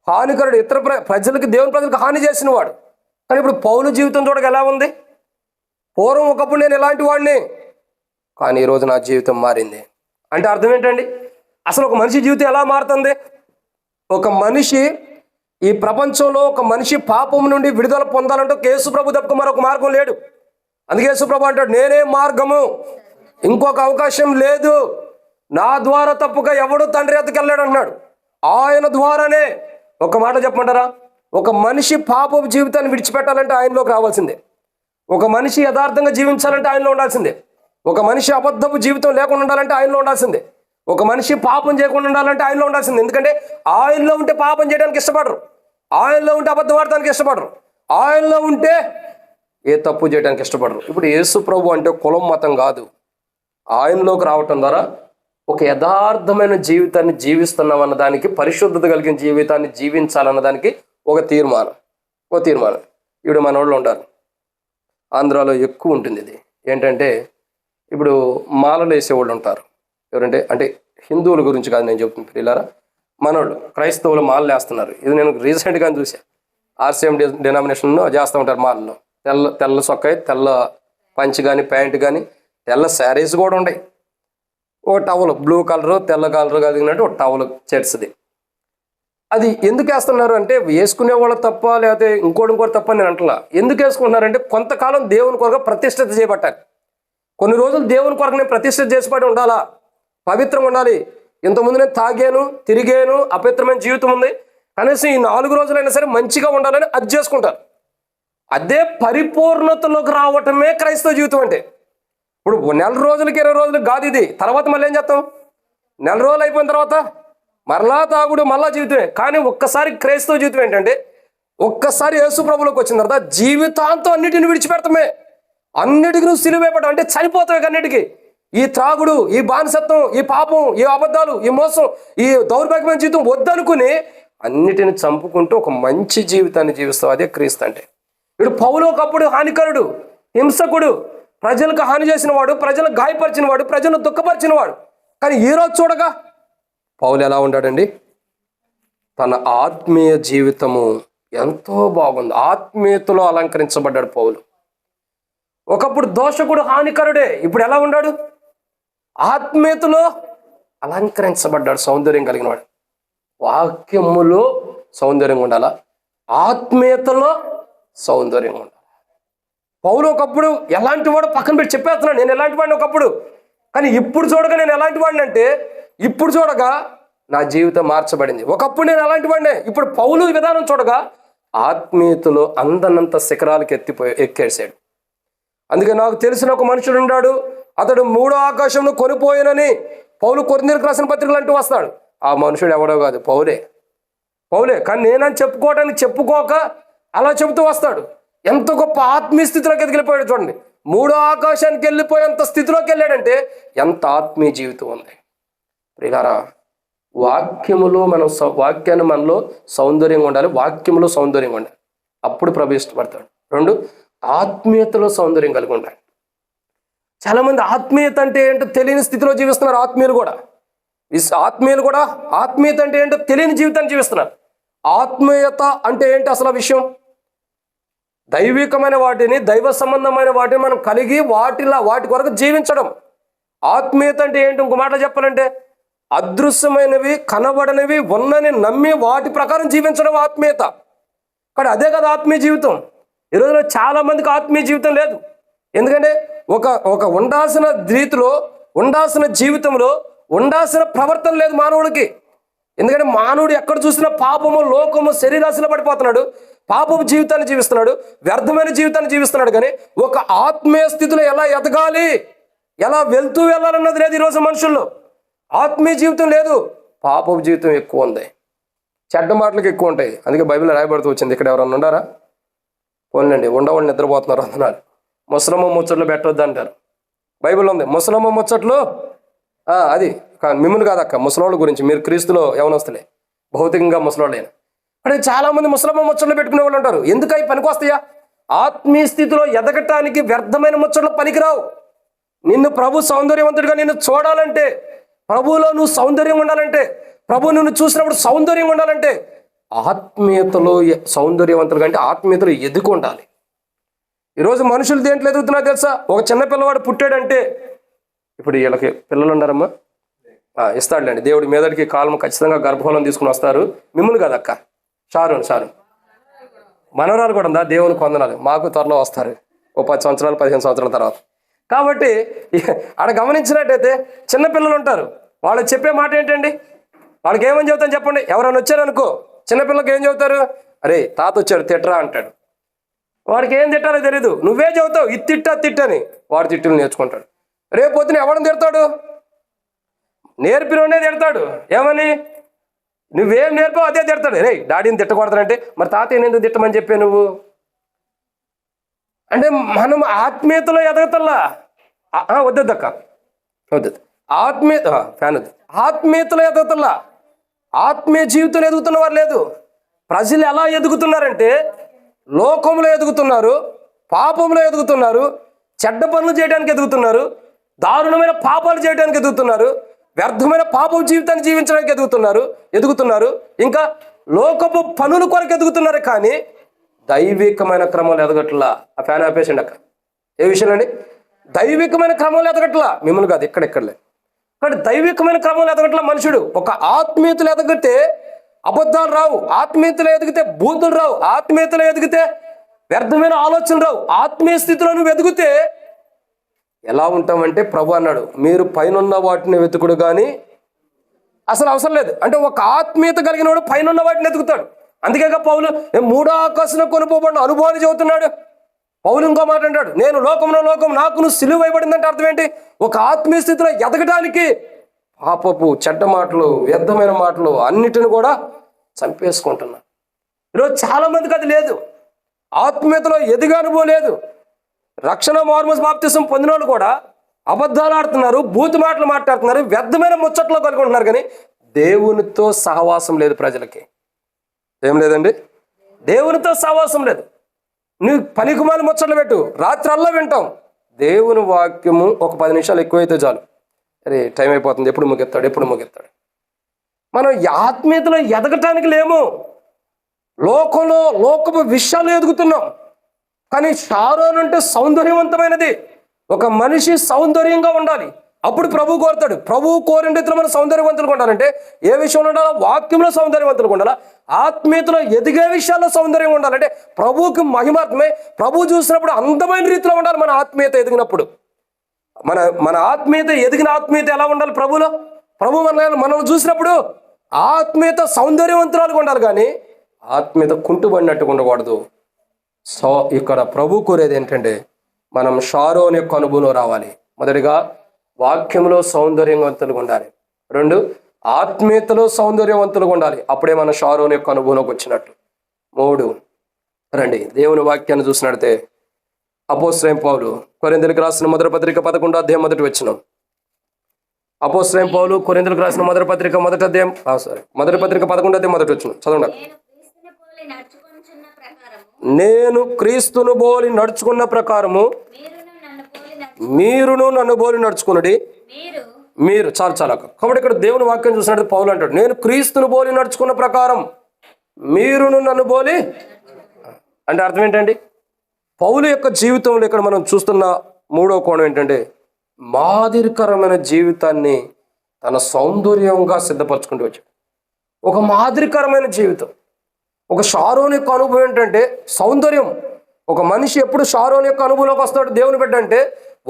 హానికరుడు, ఇతర దేవుని ప్రజలకు హాని చేసిన వాడు. కానీ ఇప్పుడు పౌలు జీవితం చూడక ఎలా ఉంది? పూర్వం ఒకప్పుడు నేను ఎలాంటి వాడిని, కానీ ఈరోజు నా జీవితం మారింది. అంటే అర్థం ఏంటండి? అసలు ఒక మనిషి జీవితం ఎలా మారుతుంది? ఒక మనిషి ఈ ప్రపంచంలో ఒక మనిషి పాపం నుండి విడుదల పొందాలంటే యేసు ప్రభు తప్ప మరొక మార్గం లేడు. అందుకే యేసు ప్రభు అంటాడు, నేనే మార్గము, ఇంకొక అవకాశం లేదు, నా ద్వారా తప్పుగా ఎవడు తండ్రి ఎద్దకు వెళ్ళాడు అన్నాడు. ఆయన ద్వారానే. ఒక మాట చెప్పమంటారా? ఒక మనిషి పాపపు జీవితాన్ని విడిచిపెట్టాలంటే ఆయనలోకి రావాల్సిందే. ఒక మనిషి యథార్థంగా జీవించాలంటే ఆయనలో ఉండాల్సిందే. ఒక మనిషి అబద్ధపు జీవితం లేకుండా ఉండాలంటే ఆయనలో ఉండాల్సిందే. ఒక మనిషి పాపం చేయకుండా ఉండాలంటే ఆయనలో ఉండాల్సిందే. ఎందుకంటే ఆయనలో ఉంటే పాపం చేయడానికి ఇష్టపడరు, ఆయనలో ఉంటే అబద్ధం ఆడటానికి ఇష్టపడరు, ఆయనలో ఉంటే ఏ తప్పు చేయడానికి ఇష్టపడరు. ఇప్పుడు యేసు ప్రభు అంటే కులం మతం కాదు. ఆయనలోకి రావటం ద్వారా ఒక యథార్థమైన జీవితాన్ని జీవిస్తున్నాం అన్నదానికి, పరిశుద్ధత కలిగిన జీవితాన్ని జీవించాలన్నదానికి ఒక తీర్మానం. ఇప్పుడు మన వాళ్ళు ఉంటారు, ఆంధ్రాలో ఎక్కువ ఉంటుంది ఇది. ఏంటంటే ఇప్పుడు మాలలు వేసేవాళ్ళు ఉంటారు. ఎవరంటే అంటే హిందువుల గురించి కాదు నేను చెప్తున్నా పిల్లలారా, మనోళ్ళు క్రైస్తవులు మాలలు వేస్తున్నారు. ఇది నేను రీసెంట్గా చూసా. ఆర్సీఎం డినామినేషన్లో చేస్తూ ఉంటారు మాలలో. తెల్ల సొక్కాయి, తెల్ల పంచి కానీ, ప్యాంట్ కానీ, తెల్ల శారీస్ కూడా ఉన్నాయి. ఓ టవల్ బ్లూ కలరు, తెల్ల కలరు కలిగినట్టు ఒక టవల్ చెట్స్ది. అది ఎందుకు వేస్తున్నారు అంటే వేసుకునే వాళ్ళు తప్ప, లేకపోతే ఇంకోటి తప్ప నేను అంటలా. ఎందుకు వేసుకుంటున్నారంటే కొంతకాలం దేవుని కొరకు ప్రతిష్ఠిత చేయబట్టాలి. కొన్ని రోజులు దేవుని కొరకు నేను ప్రతిష్ఠిత చేసిపడి ఉండాలా, పవిత్రంగా ఉండాలి. ఇంతకుముందు నేను తాగాను, తిరిగాను, అపవిత్రమైన జీవితం ఉంది, కనీసం ఈ 4 రోజులైనా సరే మంచిగా ఉండాలని అది చేసుకుంటారు. అదే పరిపూర్ణతలోకి రావటమే క్రైస్తవ జీవితం అంటే. ఇప్పుడు 4 రోజులకి 20 రోజులకి కాదు ఇది. తర్వాత మళ్ళీ ఏం చేస్తాం? 4 రోజులు అయిపోయిన తర్వాత మరలా తాగుడు, మళ్ళా జీవితమే. కానీ ఒక్కసారి క్రైస్తవ జీవితం ఏంటంటే, ఒక్కసారి యేసు ప్రభువులోకి వచ్చిన తర్వాత జీవితాంతం అన్నిటిని విడిచిపెడతామే. అన్నిటికీ నువ్వు సిలువేపడం అంటే చనిపోతావు. అన్నిటికీ ఈ త్రాగుడు, ఈ బానిసత్వం, ఈ పాపం, ఈ అబద్ధాలు, ఈ మోసం, ఈ దౌర్భాగ్యమైన జీవితం వద్దనుకుని అన్నిటిని చంపుకుంటూ ఒక మంచి జీవితాన్ని జీవిస్తావు. అదే క్రీస్తు అంటే. ఇప్పుడు పౌలు ఒకప్పుడు హానికరుడు, హింసకుడు, ప్రజలకు హాని చేసిన వాడు, ప్రజలకు గాయపరిచిన వాడు, ప్రజలను దుఃఖపరిచిన వాడు. కానీ ఈరోజు చూడగా పౌలు ఎలా ఉన్నాడండి? తన ఆత్మీయ జీవితము ఎంతో బాగుంది. ఆత్మీయతలో అలంకరించబడ్డాడు పౌలు. ఒకప్పుడు దోషకుడు, హానికరుడే. ఇప్పుడు ఎలా ఉన్నాడు? ఆత్మీయతలో అలంకరించబడ్డాడు, సౌందర్యం కలిగిన వాడు. వాక్యములో సౌందర్యంగా ఉండాలా, ఆత్మీయతలో సౌందర్యంగా ఉండాలి. పౌలు ఒకప్పుడు ఎలాంటి వాడు పక్కన పెట్టి చెప్పేస్తున్నాడు, నేను ఎలాంటి వాడిని ఒకప్పుడు. కానీ ఇప్పుడు చూడగా నేను ఎలాంటి వాడిని అంటే, ఇప్పుడు చూడగా నా జీవితం మార్చబడింది. ఒకప్పుడు నేను ఎలాంటి వాడినే, ఇప్పుడు పౌలు విధానం చూడగా ఆత్మీయతలో అందనంత శిఖరాలకు ఎక్కేసాడు. అందుకే నాకు తెలిసిన ఒక మనుషుడు ఉన్నాడు, అతడు 3వ ఆకాశంలో కొనిపోయానని పౌలు కొరింథీయులకు రాసిన పత్రికలు అంటూ వస్తాడు. ఆ మనుషుడు ఎవడో కాదు, పౌలే. కానీ నేనని చెప్పుకోక అలా చెబుతూ వస్తాడు. ఎంత గొప్ప ఆత్మీయ స్థితిలోకి ఎదిగిపోయాడు చూడండి. మూడో ఆకాశానికి వెళ్ళిపోయేంత స్థితిలోకి వెళ్ళాడంటే ఎంత ఆత్మీయ జీవితం ఉంది ప్రియులారా. వాక్యాన్ని మనలో సౌందర్యంగా ఉండాలి, వాక్యంలో సౌందర్యంగా ఉండాలి, అప్పుడు ప్రభు ఇష్టపడతాడు. 2, ఆత్మీయతలో సౌందర్యం కలిగి ఉండాలి. చాలామంది ఆత్మీయత అంటే ఏంటో తెలియని స్థితిలో జీవిస్తున్నారు. ఆత్మీయులు కూడా ఆత్మీయత అంటే ఏంటో తెలియని జీవితాన్ని జీవిస్తున్నారు. ఆత్మీయత అంటే ఏంటి అసలు విషయం? దైవికమైన వాటిని, దైవ సంబంధమైన వాటిని మనం కలిగి వాటి కొరకు జీవించడం. ఆత్మీయత అంటే ఏంటి? ఇంకో మాట చెప్పాలంటే అదృశ్యమైనవి, కనబడనివి ఉన్నని నమ్మి వాటి ప్రకారం జీవించడం ఆత్మీయత. కానీ అదే కదా ఆత్మీయ జీవితం. ఈ రోజులో చాలా మందికి ఆత్మీయ జీవితం లేదు. ఎందుకంటే ఒక ఉండాల్సిన రీతిలో, ఉండాల్సిన జీవితంలో ఉండాల్సిన ప్రవర్తన లేదు మానవుడికి. ఎందుకంటే మానవుడు ఎక్కడ చూసినా పాపము, లోకము, శరీరాశలో పడిపోతున్నాడు, పాపపు జీవితాన్ని జీవిస్తున్నాడు, వ్యర్థమైన జీవితాన్ని జీవిస్తున్నాడు. కానీ ఒక ఆత్మీయ స్థితిలో ఎలా ఎదగాలి, ఎలా వెళ్తూ వెళ్ళాలన్నది లేదు ఈరోజు మనుషుల్లో. ఆత్మీయ జీవితం లేదు, పాపపు జీవితం ఎక్కువ ఉంది, చెడ్డ మాటలకు ఎక్కువ ఉంటాయి. అందుకే బైబిల్ రాయబడుతూ వచ్చింది. ఇక్కడ ఎవరన్నా ఉండారా? పోన్లండి, ఉండవాళ్ళు నిద్రపోతున్నారు అన్నారు. ముసలమ్మ ముచ్చట్లు పెట్టవద్దు అంటారు. బైబిల్ ఉంది ముసలమ్మ ముచ్చట్లు. అది మిమ్మల్ని కాదక్క, ముసలోళ్ళ గురించి. మీరు క్రీస్తులో యవనస్తులే, భౌతికంగా ముసలోళ్ళైనా. అంటే చాలామంది ముసలమ్మ ముచ్చట్లు పెట్టుకునే వాళ్ళు ఉంటారు. ఎందుకు అవి పనికొస్తాయా? ఆత్మీయ స్థితిలో ఎదగటానికి వ్యర్థమైన ముచ్చట్లు పనికిరావు. నిన్ను ప్రభు సౌందర్యవంతుడిగా నిన్ను చూడాలంటే, ప్రభువులో నువ్వు సౌందర్యం ఉండాలంటే, ప్రభు నిన్ను చూసినప్పుడు సౌందర్యం ఉండాలంటే ఆత్మీయతలో సౌందర్యవంతులుగా అంటే ఆత్మీయతలో ఎదుగు ఉండాలి. ఈరోజు మనుషులు దేంట్లో ఎదుగుతున్నా తెలుసా? ఒక చిన్న పిల్లవాడు పుట్టాడంటే, ఇప్పుడు వీళ్ళకి పిల్లలు ఉన్నారమ్మా, ఇస్తాడులేండి దేవుడి మీదడికి కాలం ఖచ్చితంగా గర్భఫలం తీసుకుని వస్తారు. మిమ్మల్ని కదక్క, షారు మనవరాలు కూడా ఉందా? దేవుని కొందనాలు, మాకు త్వరలో వస్తారు ఓ 10 సంవత్సరాలు 15 సంవత్సరాల తర్వాత. కాబట్టి ఆడ గమనించినట్టయితే చిన్నపిల్లలు ఉంటారు, వాళ్ళకి చెప్పే మాట ఏంటండి? వాళ్ళకి ఏమని చెబుతాను చెప్పండి. ఎవరైనా వచ్చారనుకో, చిన్నపిల్లకి ఏం చెబుతారు? అరే తాత వచ్చాడు తిట్టరా అంటాడు. వాడికి ఏం తిట్టాలో తెలీదు, నువ్వే చెబుతావు ఇది తిట్టని. వాడు తిట్టులు నేర్చుకుంటాడు. రేపు పొద్దున ఎవరిని తిడతాడు? నేర్పినోనే తిడతాడు. ఏమని? నువ్వేం నేర్పావు అదే తిడతాడు. రే డాడీని తిట్టకూడదంటే మరి తాతయ్యని ఎందుకు తిట్టమని చెప్పే నువ్వు? అంటే మనం ఆత్మీయతలో ఎదగతల్లా. వద్దక్క వద్దదు, ఆత్మీయతలో ఎదగతల్లా. ఆత్మీయ జీవితంలో ఎదుగుతున్న వారు లేదు. ప్రజలు ఎలా ఎదుగుతున్నారంటే లోకంలో ఎదుగుతున్నారు, పాపంలో ఎదుగుతున్నారు, చెడ్డ పనులు చేయడానికి ఎదుగుతున్నారు, దారుణమైన పాపాలు చేయడానికి ఎదుగుతున్నారు, వ్యర్థమైన పాపం జీవితాన్ని జీవించడానికి ఎదుగుతున్నారు, ఇంకా లోకపు పనుల కొరకు ఎదుగుతున్నారు. కానీ దైవికమైన క్రమంలో ఎదగట్లా. ఆ ఫ్యాన్ ఆపేసిండి అక్క. ఏ విషయం అండి? దైవికమైన క్రమంలో ఎదగట్లా. మిమ్మల్ని కాదు, ఎక్కడెక్కడలే. కానీ దైవికమైన క్రమంలో ఎదగట్లా మనుషుడు. ఒక ఆత్మీయతలు ఎదగితే అబద్ధాలు రావు, ఆత్మీయతలు ఎదిగితే బూతులు రావు, ఆత్మీయతలు ఎదిగితే వ్యర్థమైన ఆలోచనలు రావు. ఆత్మీయ స్థితిలో నువ్వు ఎదిగితే ఎలా ఉంటామంటే ప్రభు అన్నాడు, మీరు పైనున్న వాటిని వెతుకుడు కానీ అసలు అవసరం లేదు. అంటే ఒక ఆత్మీయత కలిగిన వాడు పైనున్న వాటిని ఎదుగుతాడు. అందుకే పౌలు 3వ ఆకాశంలో కొనుక్కోబడిన అనుభవాన్ని చెబుతున్నాడు. పౌలు ఇంకో మాట అంటాడు, నేను లోకం నాకు సిలువ వేయబడిందంటే అర్థం ఏంటి? ఒక ఆత్మీయ స్థితిలో ఎదగడానికి పాపపు చెడ్డ మాటలు, వ్యర్థమైన మాటలు అన్నిటిని కూడా చంపేసుకుంటున్నా. ఈరోజు చాలా మందికి అది లేదు. ఆత్మీయతలో ఎదిగే అనుభవం లేదు. రక్షణ మార్మస్ బాప్తిసం పొందిన వాళ్ళు కూడా అబద్ధాలు ఆడుతున్నారు, బూతు మాటలు మాట్లాడుతున్నారు, వ్యర్థమైన ముచ్చట్లో కలుగుంటున్నారు. కానీ దేవునితో సహవాసం లేదు ప్రజలకి. ఏం లేదండి, దేవునితో సహవాసం లేదు. నువ్వు పనికిమాలి ముచ్చట్లు పెట్టు, రాత్రల్లా వింటాం. దేవుని వాక్యము ఒక 10 నిమిషాలు ఎక్కువైతే చాలు, అరే టైం అయిపోతుంది, ఎప్పుడు ముగిస్తాడు. మనం ఆత్మీయతలో ఎదగటానికి లేము, లోకపు విషయాలు ఎదుగుతున్నాం. కానీ షారోన్ అంటే సౌందర్యవంతమైనది. ఒక మనిషి సౌందర్యంగా ఉండాలి, అప్పుడు ప్రభు కోరుతాడు. ప్రభువు కోరిన రీతిలో మనం సౌందర్యవంతులుగా ఉండాలంటే ఏ విషయంలో ఉండాలా? వాక్యంలో సౌందర్యవంతులుగా ఉండాలా, ఆత్మీయతలో ఎదిగే విషయాల్లో సౌందర్యంగా ఉండాలంటే ప్రభువుకి మహిమాత్మే. ప్రభు చూసినప్పుడు అందమైన రీతిలో ఉండాలి. మన ఆత్మీయత ఎదిగినప్పుడు మన ఆత్మీయత ఎదిగిన ఆత్మీయత ఎలా ఉండాలి? ప్రభు మనల్ని చూసినప్పుడు ఆత్మీయత సౌందర్యవంతురాలుగా ఉండాలి, కానీ ఆత్మీయత కుంటుబడినట్టుగా ఉండకూడదు. సో ఇక్కడ ప్రభు కోరేది ఏంటంటే మనం షారోన్ యొక్క అనుభవంలో రావాలి. మొదటిగా వాక్యంలో సౌందర్యవంతులుగా ఉండాలి. 2 ఆత్మీయతలో సౌందర్యవంతులుగా ఉండాలి. అప్పుడే మన షారోన్ యొక్క అనుభవంలోకి వచ్చినట్టు. 3 రండి దేవుని వాక్యాన్ని చూసినట్టే అపోస్తలుడైన పౌలు కొరింథీయులకు రాసిన మొదటి పత్రిక 11వ అధ్యాయం మొదటి వచనం. అపోస్తలుడైన పౌలు కొరింథీయులకు రాసిన మొదటి పత్రిక మొదటి అధ్యాయం మొదటి పత్రిక 11వ అధ్యాయం మొదటి వచనం చదవండి. నేను క్రీస్తును పోలి నడుచుకున్న ప్రకారము మీరును నన్ను పోలి నడుచుకున్నది. మీరు చాలు కాబట్టి ఇక్కడ దేవుని వాక్యం చూసినట్టు పౌలు అంటాడు, నేను క్రీస్తును పోలి నడుచుకున్న ప్రకారం మీరును నన్ను పోలి. అంటే అర్థం ఏంటండి? పౌలు యొక్క జీవితంలో ఇక్కడ మనం చూస్తున్న మూడో కోణం ఏంటంటే, మాదిరికరమైన జీవితాన్ని తన సౌందర్యంగా సిద్ధపరచుకుంటూ వచ్చాడు. ఒక మాదిరికరమైన జీవితం. ఒక షారోన్ యొక్క అనుభవం ఏంటంటే సౌందర్యం. ఒక మనిషి ఎప్పుడు షారోన్ యొక్క అనుభవంలోకి వస్తాడు దేవుని బిడ్డ అంటే,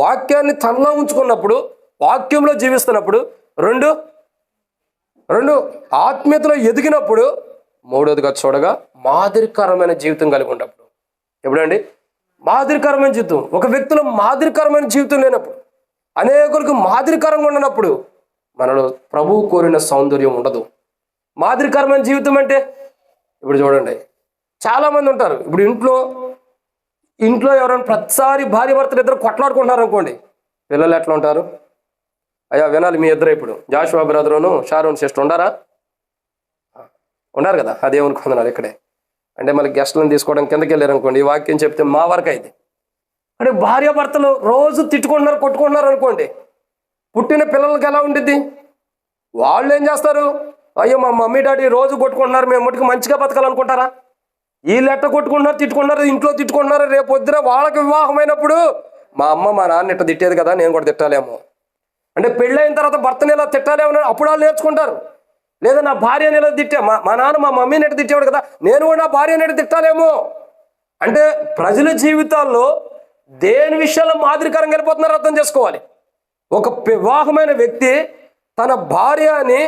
వాక్యాన్ని తనలో ఉంచుకున్నప్పుడు, వాక్యంలో జీవిస్తున్నప్పుడు, రెండు ఆత్మీయతలో ఎదిగినప్పుడు, మూడోదిగా చూడగా మాదిరికరమైన జీవితం కలిగి ఉన్నప్పుడు. ఎప్పుడండి? మాదిరికరమైన జీవితం. ఒక వ్యక్తిలో మాదిరికరమైన జీవితం లేనప్పుడు, అనేకులకు మాదిరికరంగా ఉండనప్పుడు మనలో ప్రభువు కోరిన సౌందర్యం ఉండదు. మాదిరికరమైన జీవితం అంటే ఇప్పుడు చూడండి, చాలామంది ఉంటారు. ఇప్పుడు ఇంట్లో ఎవరైనా ప్రతిసారి భార్య భర్తలు ఇద్దరు కొట్లాడుకుంటున్నారు అనుకోండి, పిల్లలు ఎట్లా ఉంటారు? అయ్యా వినాలి మీ ఇద్దరు. ఇప్పుడు జాషువా బ్రదరును షారోన్ సిస్టర్ ఉన్నారు కదా, అదేమనుకుంటున్నారు ఇక్కడే. అంటే మళ్ళీ గెస్ట్లను తీసుకోవడం కిందకి వెళ్ళారు అనుకోండి, ఈ వాక్యం చెప్తే మా వరకు అయితే. అంటే భార్య భర్తలు రోజు తిట్టుకుంటున్నారు, కొట్టుకుంటున్నారు అనుకోండి, పుట్టిన పిల్లలకి ఎలా ఉండిద్ది? వాళ్ళు ఏం చేస్తారు? అయ్యో మా మమ్మీ డాడీ రోజు కొట్టుకుంటున్నారు, మేము మటుకు మంచిగా బతకాలనుకుంటారా? వీళ్ళు ఎట్ట కొట్టుకుంటున్నారు, తిట్టుకుంటున్నారు, ఇంట్లో తిట్టుకుంటున్నారు. రేపు పొద్దున వాళ్ళకి వివాహమైనప్పుడు మా అమ్మ మా నాన్న ఇట్ట తిట్టేది కదా, నేను కూడా తిట్టాలేమో. అంటే పెళ్ళైన తర్వాత భర్తని ఎలా తిట్టాలేమో అప్పుడు వాళ్ళు నేర్చుకుంటారు. లేదా నా భార్యని ఎలా తిట్టా, మా నాన్న మా మమ్మీని ఎట్ట తిట్టేవాడు కదా, నేను కూడా నా భార్యని ఎట్ట తిట్టాలేమో. అంటే ప్రజల జీవితాల్లో దేని విషయాల్లో మాదిరికరంగా వెళ్ళిపోతున్నారో అర్థం చేసుకోవాలి. ఒక వివాహమైన వ్యక్తి తన భార్యని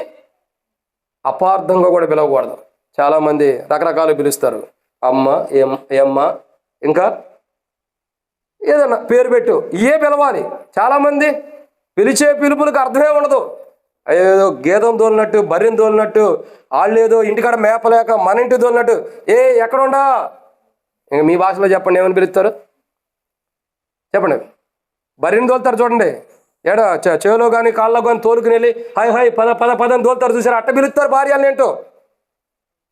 అపార్థంగా కూడా పిలవకూడదు. చాలామంది రకరకాలు పిలుస్తారు. అమ్మ, ఏమ్మ, ఇంకా ఏదన్నా పేరు పెట్టు, ఏ పిలవాలి. చాలామంది పిలిచే పిలుపులకు అర్థమే ఉండదు. ఏదో గేదెం తోలినట్టు, బర్రెని తోలినట్టు, వాళ్ళు ఏదో ఇంటికాడ మేపలేక మన ఇంటి తోలినట్టు, ఎక్కడుండా. ఇంకా మీ భాషలో చెప్పండి, ఏమని పిలుస్తారు చెప్పండి. బర్రెని తోలుతారు చూడండి, ఏడా చెవిలో కానీ కాళ్ళలో కానీ తోలుకుని వెళ్ళి హాయ్ పదని తోలుతారు చూసారు, అట్ట పిలుస్తారు భార్యని. ఏంటో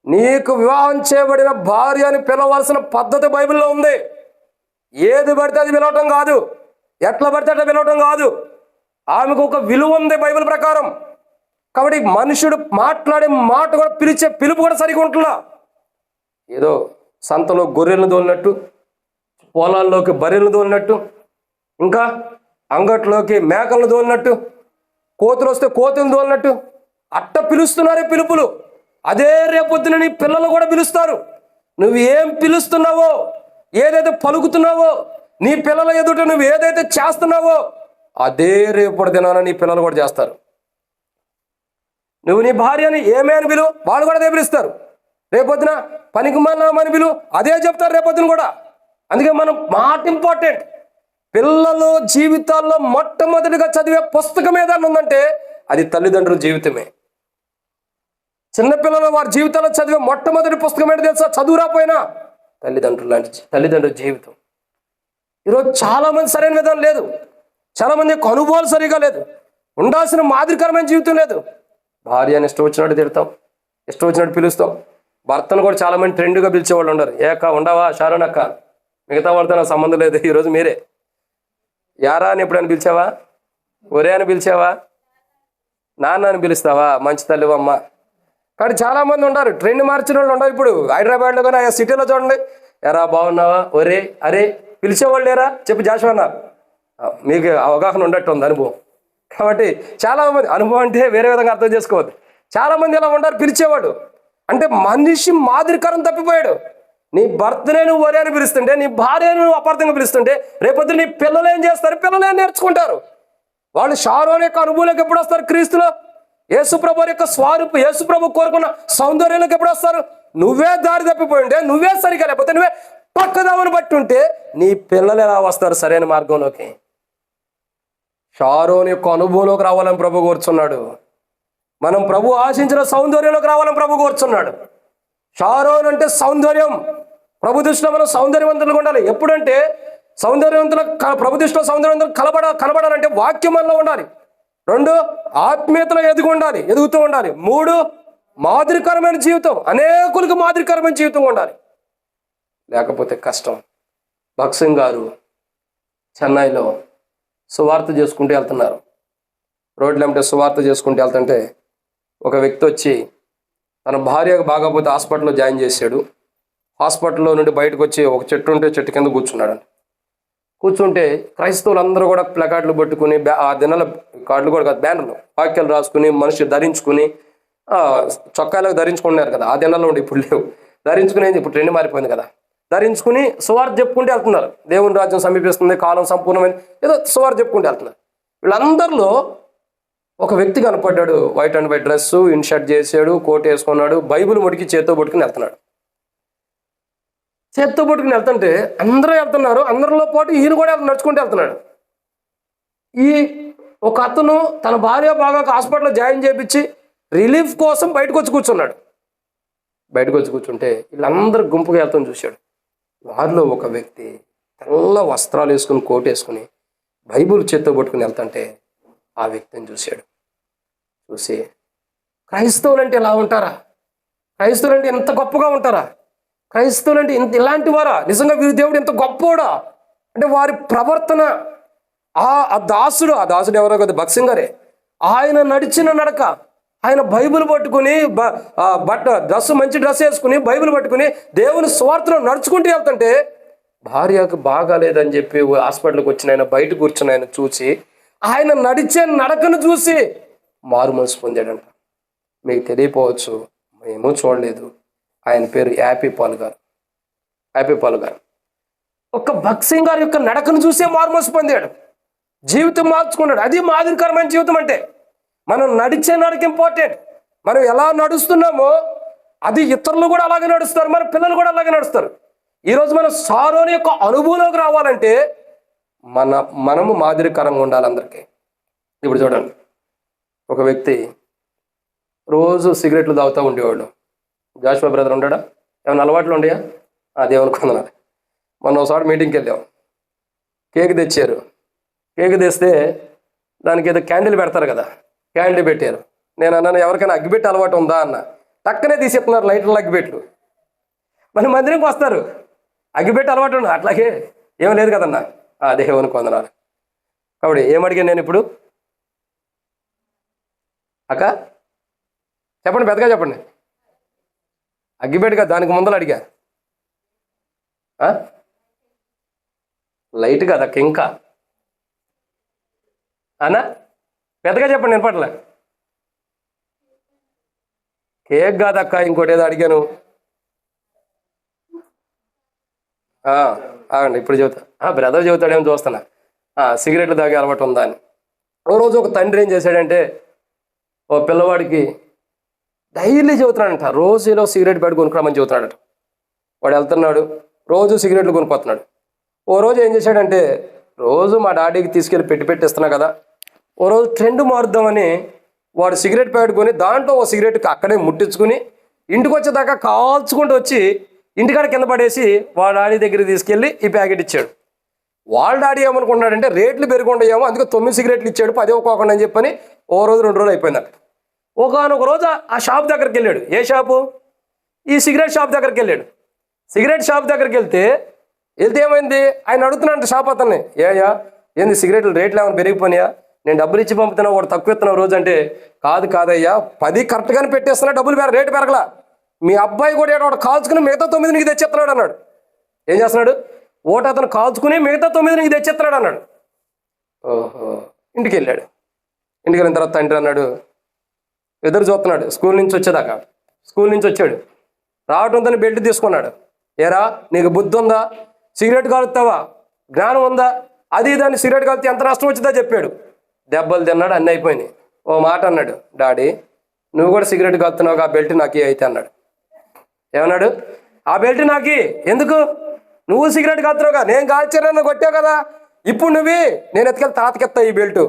నీకు వివాహం చేయబడిన భార్య అని పిలవాల్సిన పద్ధతి బైబిల్లో ఉంది. ఏది పడితే అది పిలవటం కాదు, ఎట్లా పడితే అట్లా పిలవటం కాదు. ఆమెకు ఒక విలువ ఉంది బైబిల్ ప్రకారం. కాబట్టి మనుషుడు మాట్లాడే మాట కూడా, పిలిచే పిలుపు కూడా సరిగా ఉంటుందా. ఏదో సంతలో గొర్రెలను తోలినట్టు, పొలాల్లోకి బర్రెలను తోలినట్టు, ఇంకా అంగట్లోకి మేకలను తోలినట్టు, కోతులు వస్తే కోతులను తోలినట్టు అట్ట పిలుస్తున్నారే పిలుపులు. అదే రేపొద్దున నీ పిల్లలు కూడా పిలుస్తారు. నువ్వు ఏం పిలుస్తున్నావో, ఏదైతే పలుకుతున్నావో, నీ పిల్లల ఎదుట నువ్వు ఏదైతే చేస్తున్నావో అదే రేపటి దినాన నీ పిల్లలు కూడా చేస్తారు. నువ్వు నీ భార్యని ఏమే అని పిలువు, వాళ్ళు కూడా అదే పిలుస్తారు. రేపొద్దున పనికి మాలని పిలువు, అదే చెప్తారు రేపొద్దున కూడా. అందుకే మనం మాట ఇంపార్టెంట్. పిల్లలు జీవితాల్లో మొట్టమొదటిగా చదివే పుస్తకం ఏదైనా ఉందంటే అది తల్లిదండ్రుల జీవితమే. చిన్నపిల్లలు వారి జీవితాల్లో చదివే మొట్టమొదటి పుస్తకం ఏంటి తెలుసా? చదువు రాపోయినా తల్లిదండ్రుల జీవితం. ఈరోజు చాలామంది సరైన విధానం లేదు, చాలామంది యొక్క అనుభవాలు సరిగా లేదు, ఉండాల్సిన మాదిరికరమైన జీవితం లేదు. భార్యని ఇష్టం వచ్చినట్టు తిడతాం, ఇష్టం వచ్చినట్టు పిలుస్తాం. భర్తను కూడా చాలామంది ట్రెండ్గా పిలిచేవాళ్ళు ఉండరు. ఏక ఉండవా షారోన్ అక్క, మిగతా వాళ్ళతో నాకు సంబంధం లేదు, ఈరోజు మీరే. యారా అని ఎప్పుడైనా పిలిచావా? ఒరే అని పిలిచావా? నాన్న అని పిలుస్తావా? మంచి తల్లివమ్మ. కానీ చాలామంది ఉన్నారు ట్రెండ్ మార్చిన వాళ్ళు ఉండరు. ఇప్పుడు హైదరాబాద్లో కానీ ఆ సిటీలో చూడండి, ఎరా బాగున్నావా, ఒరే, అరే పిలిచేవాళ్ళు లేరా? చెప్పి జాషువా, మీకు అవగాహన ఉండట్టు ఉంది అనుభవం. కాబట్టి చాలామంది అనుభవం అంటే వేరే విధంగా అర్థం చేసుకోవద్దు. చాలామంది ఇలా ఉంటారు పిలిచేవాడు. అంటే మనిషి మాదిరికరం తప్పిపోయాడు. నీ భర్తనే నువ్వు ఒరే అని పిలుస్తుంటే, నీ భార్యను నువ్వు అపార్థంగా పిలుస్తుంటే, రేపొద్దు నీ పిల్లలు ఏం చేస్తారు? పిల్లలు ఏం నేర్చుకుంటారు? వాళ్ళు షారోన్ యొక్క అనుభవంలోకి ఎప్పుడు వస్తారు? క్రీస్తులో యేసుప్రభు యొక్క స్వరూపం, యేసుప్రభు కోరుకున్న సౌందర్యంలోకి ఎప్పుడు వస్తారు? నువ్వే దారి తప్పిపోయి ఉంటే, నువ్వే సరిగా లేకపోతే, నువ్వే పక్కదామని బట్టి ఉంటే నీ పిల్లలు ఎలా వస్తారు సరైన మార్గంలోకి? షారోన్ యొక్క అనుభవంలోకి రావాలని ప్రభు కోరుచున్నాడు. మనం ప్రభు ఆశించిన సౌందర్యంలోకి రావాలని ప్రభు కోరుచున్నాడు. షారోన్ అంటే సౌందర్యం. ప్రభు దృష్టిలో మనం సౌందర్యవంతులుగా ఉండాలి. ఎప్పుడంటే సౌందర్యవంతుల ప్రభు దృష్టిలో సౌందర్యవంతులు కనబడాలంటే వాక్యం మనలో ఉండాలి. 2, ఆత్మీయతలో ఎదుగుతూ ఉండాలి. 3, మాదిరికరమైన జీవితం, అనేకులకు మాదిరికరమైన జీవితం ఉండాలి. లేకపోతే కష్టం. భగత్ సింగ్ గారు చెన్నైలో సువార్త చేసుకుంటూ వెళ్తున్నారు. రోడ్లంటే సువార్త చేసుకుంటూ వెళ్తుంటే ఒక వ్యక్తి వచ్చి తన భార్యకు బాగోపోతే హాస్పిటల్లో జాయిన్ చేశాడు. హాస్పిటల్లో నుండి బయటకు వచ్చి ఒక చెట్టు ఉంటే చెట్టు కింద కూర్చున్నాడు. కూర్చుంటే క్రైస్తవులు అందరూ కూడా ప్లకార్డులు పట్టుకుని, ఆ దినాల కార్డులు కూడా కాదు, బ్యానర్లు, వాక్యాలు రాసుకుని, మనిషి ధరించుకుని, చొక్కాలకు ధరించుకున్నారు కదా, ఆ దినాల్లో ఉండి ఇప్పుడు లేవు, ధరించుకునేది ఇప్పుడు ట్రెండ్ మారిపోయింది కదా, ధరించుకుని సువార్త చెప్పుకుంటూ వెళ్తున్నారు. దేవుని రాజ్యం సమీపిస్తుంది, కాలం సంపూర్ణమైన, ఏదో సువార్త చెప్పుకుంటూ వెళ్తున్నారు. వీళ్ళందరిలో ఒక వ్యక్తి కనపడ్డాడు. White and white dress, in shirt చేసాడు, కోట్ వేసుకున్నాడు, బైబిల్ ముడికి చేత్తో పట్టుకుని వెళ్తున్నాడు. చేత్తో పట్టుకుని వెళ్తుంటే అందరూ వెళ్తున్నారు. అందరిలో పాటు ఈయన కూడా నడుచుకుంటూ వెళ్తున్నాడు. ఈ ఒక అతను తన భార్య బాగా హాస్పిటల్లో జాయిన్ చేయించి రిలీఫ్ కోసం బయటకు వచ్చి కూర్చున్నాడు. బయటకు వచ్చి కూర్చుంటే వీళ్ళందరూ గుంపుగా వెళ్తాం చూశాడు. వారిలో ఒక వ్యక్తి తెల్ల వస్త్రాలు వేసుకుని, కోట్ వేసుకుని, బైబిల్ చేత్తో పట్టుకుని వెళ్తుంటే ఆ వ్యక్తిని చూశాడు. చూసి క్రైస్తవులు అంటే ఇలా ఉంటారా? క్రైస్తవులు అంటే ఎంత గొప్పగా ఉంటారా? క్రైస్తవులు అంటే ఇలాంటి వారా? నిజంగా వీరి దేవుడు ఎంత గొప్పోడా అంటే వారి ప్రవర్తన, ఆ దాసుడు ఎవరో కదా, భగత్ సింగ్ గారే. ఆయన నడిచిన నడక, ఆయన బైబిల్ పట్టుకుని, మంచి డ్రెస్ వేసుకుని, బైబిల్ పట్టుకుని దేవుని స్వార్థలో నడుచుకుంటూ వెళ్తుంటే భార్యకు బాగాలేదని చెప్పి హాస్పిటల్కి వచ్చిన ఆయన బయట కూర్చుని ఆయన చూసి, ఆయన నడిచే నడకను చూసి మారు మనసు పొందాడంట. మీకు తెలియపోవచ్చు, మేము చూడలేదు. ఆయన పేరు యాపీ పాల్ గారు. ఒక భగత్ సింగ్ గారి యొక్క నడకను చూసే మారు మనసు పొందాడు, జీవితం మార్చుకున్నాడు. అది మాదిరికరమైన జీవితం అంటే. మనం నడిచే నడక ఇంపార్టెంట్. మనం ఎలా నడుస్తున్నామో అది ఇతరులు కూడా అలాగే నడుస్తారు, మన పిల్లలు కూడా అలాగే నడుస్తారు. ఈరోజు మనం సారోని యొక్క అనుభవంలోకి రావాలంటే మనము మాదిరికరంగా ఉండాలి అందరికీ. ఇప్పుడు చూడండి, ఒక వ్యక్తి రోజు సిగరెట్లు తాగుతూ ఉండేవాడు. జాషువా బ్రదర్ ఉంటాడా? ఏమైనా అలవాట్లు ఉండయా? దేవుని కొందనాలి. మొన్న ఒకసారి మీటింగ్కి వెళ్ళాం. కేక్ తెచ్చారు. కేక్ తెస్తే దానికి ఏదో క్యాండిల్ పెడతారు కదా, క్యాండిల్ పెట్టారు. నేను అన్నాను, ఎవరికైనా అగ్గిపెట్టి అలవాటు ఉందా అన్న. టక్కనే తీసేస్తున్నారు లైట్లు, అగ్గిపెట్లు. మన మందిరంకి వస్తారు, అగ్గిపెట్టి అలవాటు ఉండదు. అట్లాగే ఏం లేదు కదన్నా. దేవుని కొందనాలి. కాబట్టి ఏమడిగాను నేను ఇప్పుడు? అక్క చెప్పండి, పెద్దగా చెప్పండి. అగ్గిపెట్టుగా దానికి ముందర అడిగా. లైట్ కదా ఇంకా అన్నా, పెద్దగా చెప్పండి, నేను పట్ల. కేక్ కాదక్క, ఇంకోటి ఏదో అడిగాను. ఆగండి, ఇప్పుడు చెబుతా. బ్రదర్ చెబుతాడేమో చూస్తున్నా. సిగరెట్లు తాగే అలవాటు ఉందా అని. ఓ రోజు ఒక తండ్రి ఏం చేశాడంటే, ఓ పిల్లవాడికి డైలీ చెబుతున్నాడంట, రోజులో సిగరెట్ పెట్టి కొనుక్కోమని చెబుతున్నాడట. వాడు వెళ్తున్నాడు, రోజు సిగరెట్లు కొనుక్కొస్తున్నాడు. ఓ రోజు ఏం చేశాడంటే, రోజు మా డాడీకి తీసుకెళ్ళి పెట్టిస్తున్నా కదా, ఓ రోజు ట్రెండ్ మారుద్దామని వాడు సిగరెట్ ప్యాకెట్ కొని దాంట్లో ఓ సిగరెట్ అక్కడే ముట్టించుకుని ఇంటికి వచ్చేదాకా కాల్చుకుంటూ వచ్చి ఇంటికాడ కింద పడేసి వాళ్ళ డాడీ దగ్గరికి తీసుకెళ్ళి ఈ ప్యాకెట్ ఇచ్చాడు. వాళ్ళ డాడీ ఏమనుకున్నాడంటే రేట్లు పెరుగుంటాయేమో, అందుకే 9 సిగరెట్లు ఇచ్చాడు, 10 ఇవ్వకోకుండా అని చెప్పని ఓ రోజు 2 రోజులు అయిపోయిందట. ఒకనొక రోజు ఆ షాప్ దగ్గరికి వెళ్ళాడు. ఏ షాపు? ఈ సిగరెట్ షాప్ దగ్గరికి వెళ్ళాడు. సిగరెట్ షాప్ దగ్గరికి వెళ్తే ఏమైంది? ఆయన అడుగుతున్నాడు షాప్ అతన్ని, ఏంది సిగరెట్లు రేట్లు ఏమైనా పెరిగిపోయినాయా? నేను డబ్బులు ఇచ్చి పంపుతున్నా, వాడు తక్కువ ఇస్తున్నావు రోజు అంటే, కాదయ్యా 10 కరెక్ట్గానే పెట్టేస్తున్నా, డబ్బులు రేటు పెరగలా. మీ అబ్బాయి కూడా వాడు కాల్చుకుని మిగతా 9 నీకు తెచ్చేస్తున్నాడు అన్నాడు. ఏం చేస్తున్నాడు? ఓటు అతను కాల్చుకుని మిగతా 9 నీకు తెచ్చేస్తున్నాడు అన్నాడు. ఓహో. ఇంటికి వెళ్ళాడు. ఇంటికి వెళ్ళిన తర్వాత తండ్రి అన్నాడు, ఎదురు చూస్తున్నాడు స్కూల్ నుంచి వచ్చేదాకా. స్కూల్ నుంచి వచ్చాడు, రావడంతో బెల్ట్ తీసుకున్నాడు. ఏరా నీకు బుద్ధి ఉందా? సిగరెట్ కాలుతావా? జ్ఞానం ఉందా? అది దాన్ని సిగరెట్ కాలితే ఎంత నష్టం వచ్చిందో చెప్పాడు. దెబ్బలు తిన్నాడు, అన్నీ అయిపోయినాయి. ఓ మాట అన్నాడు, డాడీ నువ్వు కూడా సిగరెట్ కాలుతున్నావు, ఆ బెల్ట్ నాకి అయితే అన్నాడు. ఏమన్నాడు? ఆ బెల్ట్ నాకి ఎందుకు? నువ్వు సిగరెట్ కాలుతున్నావుగా, నేను కాల్చానని కొట్టావు కదా, ఇప్పుడు నేను ఎత్తుకెళ్ళి తాతకెత్తా ఈ బెల్ట్.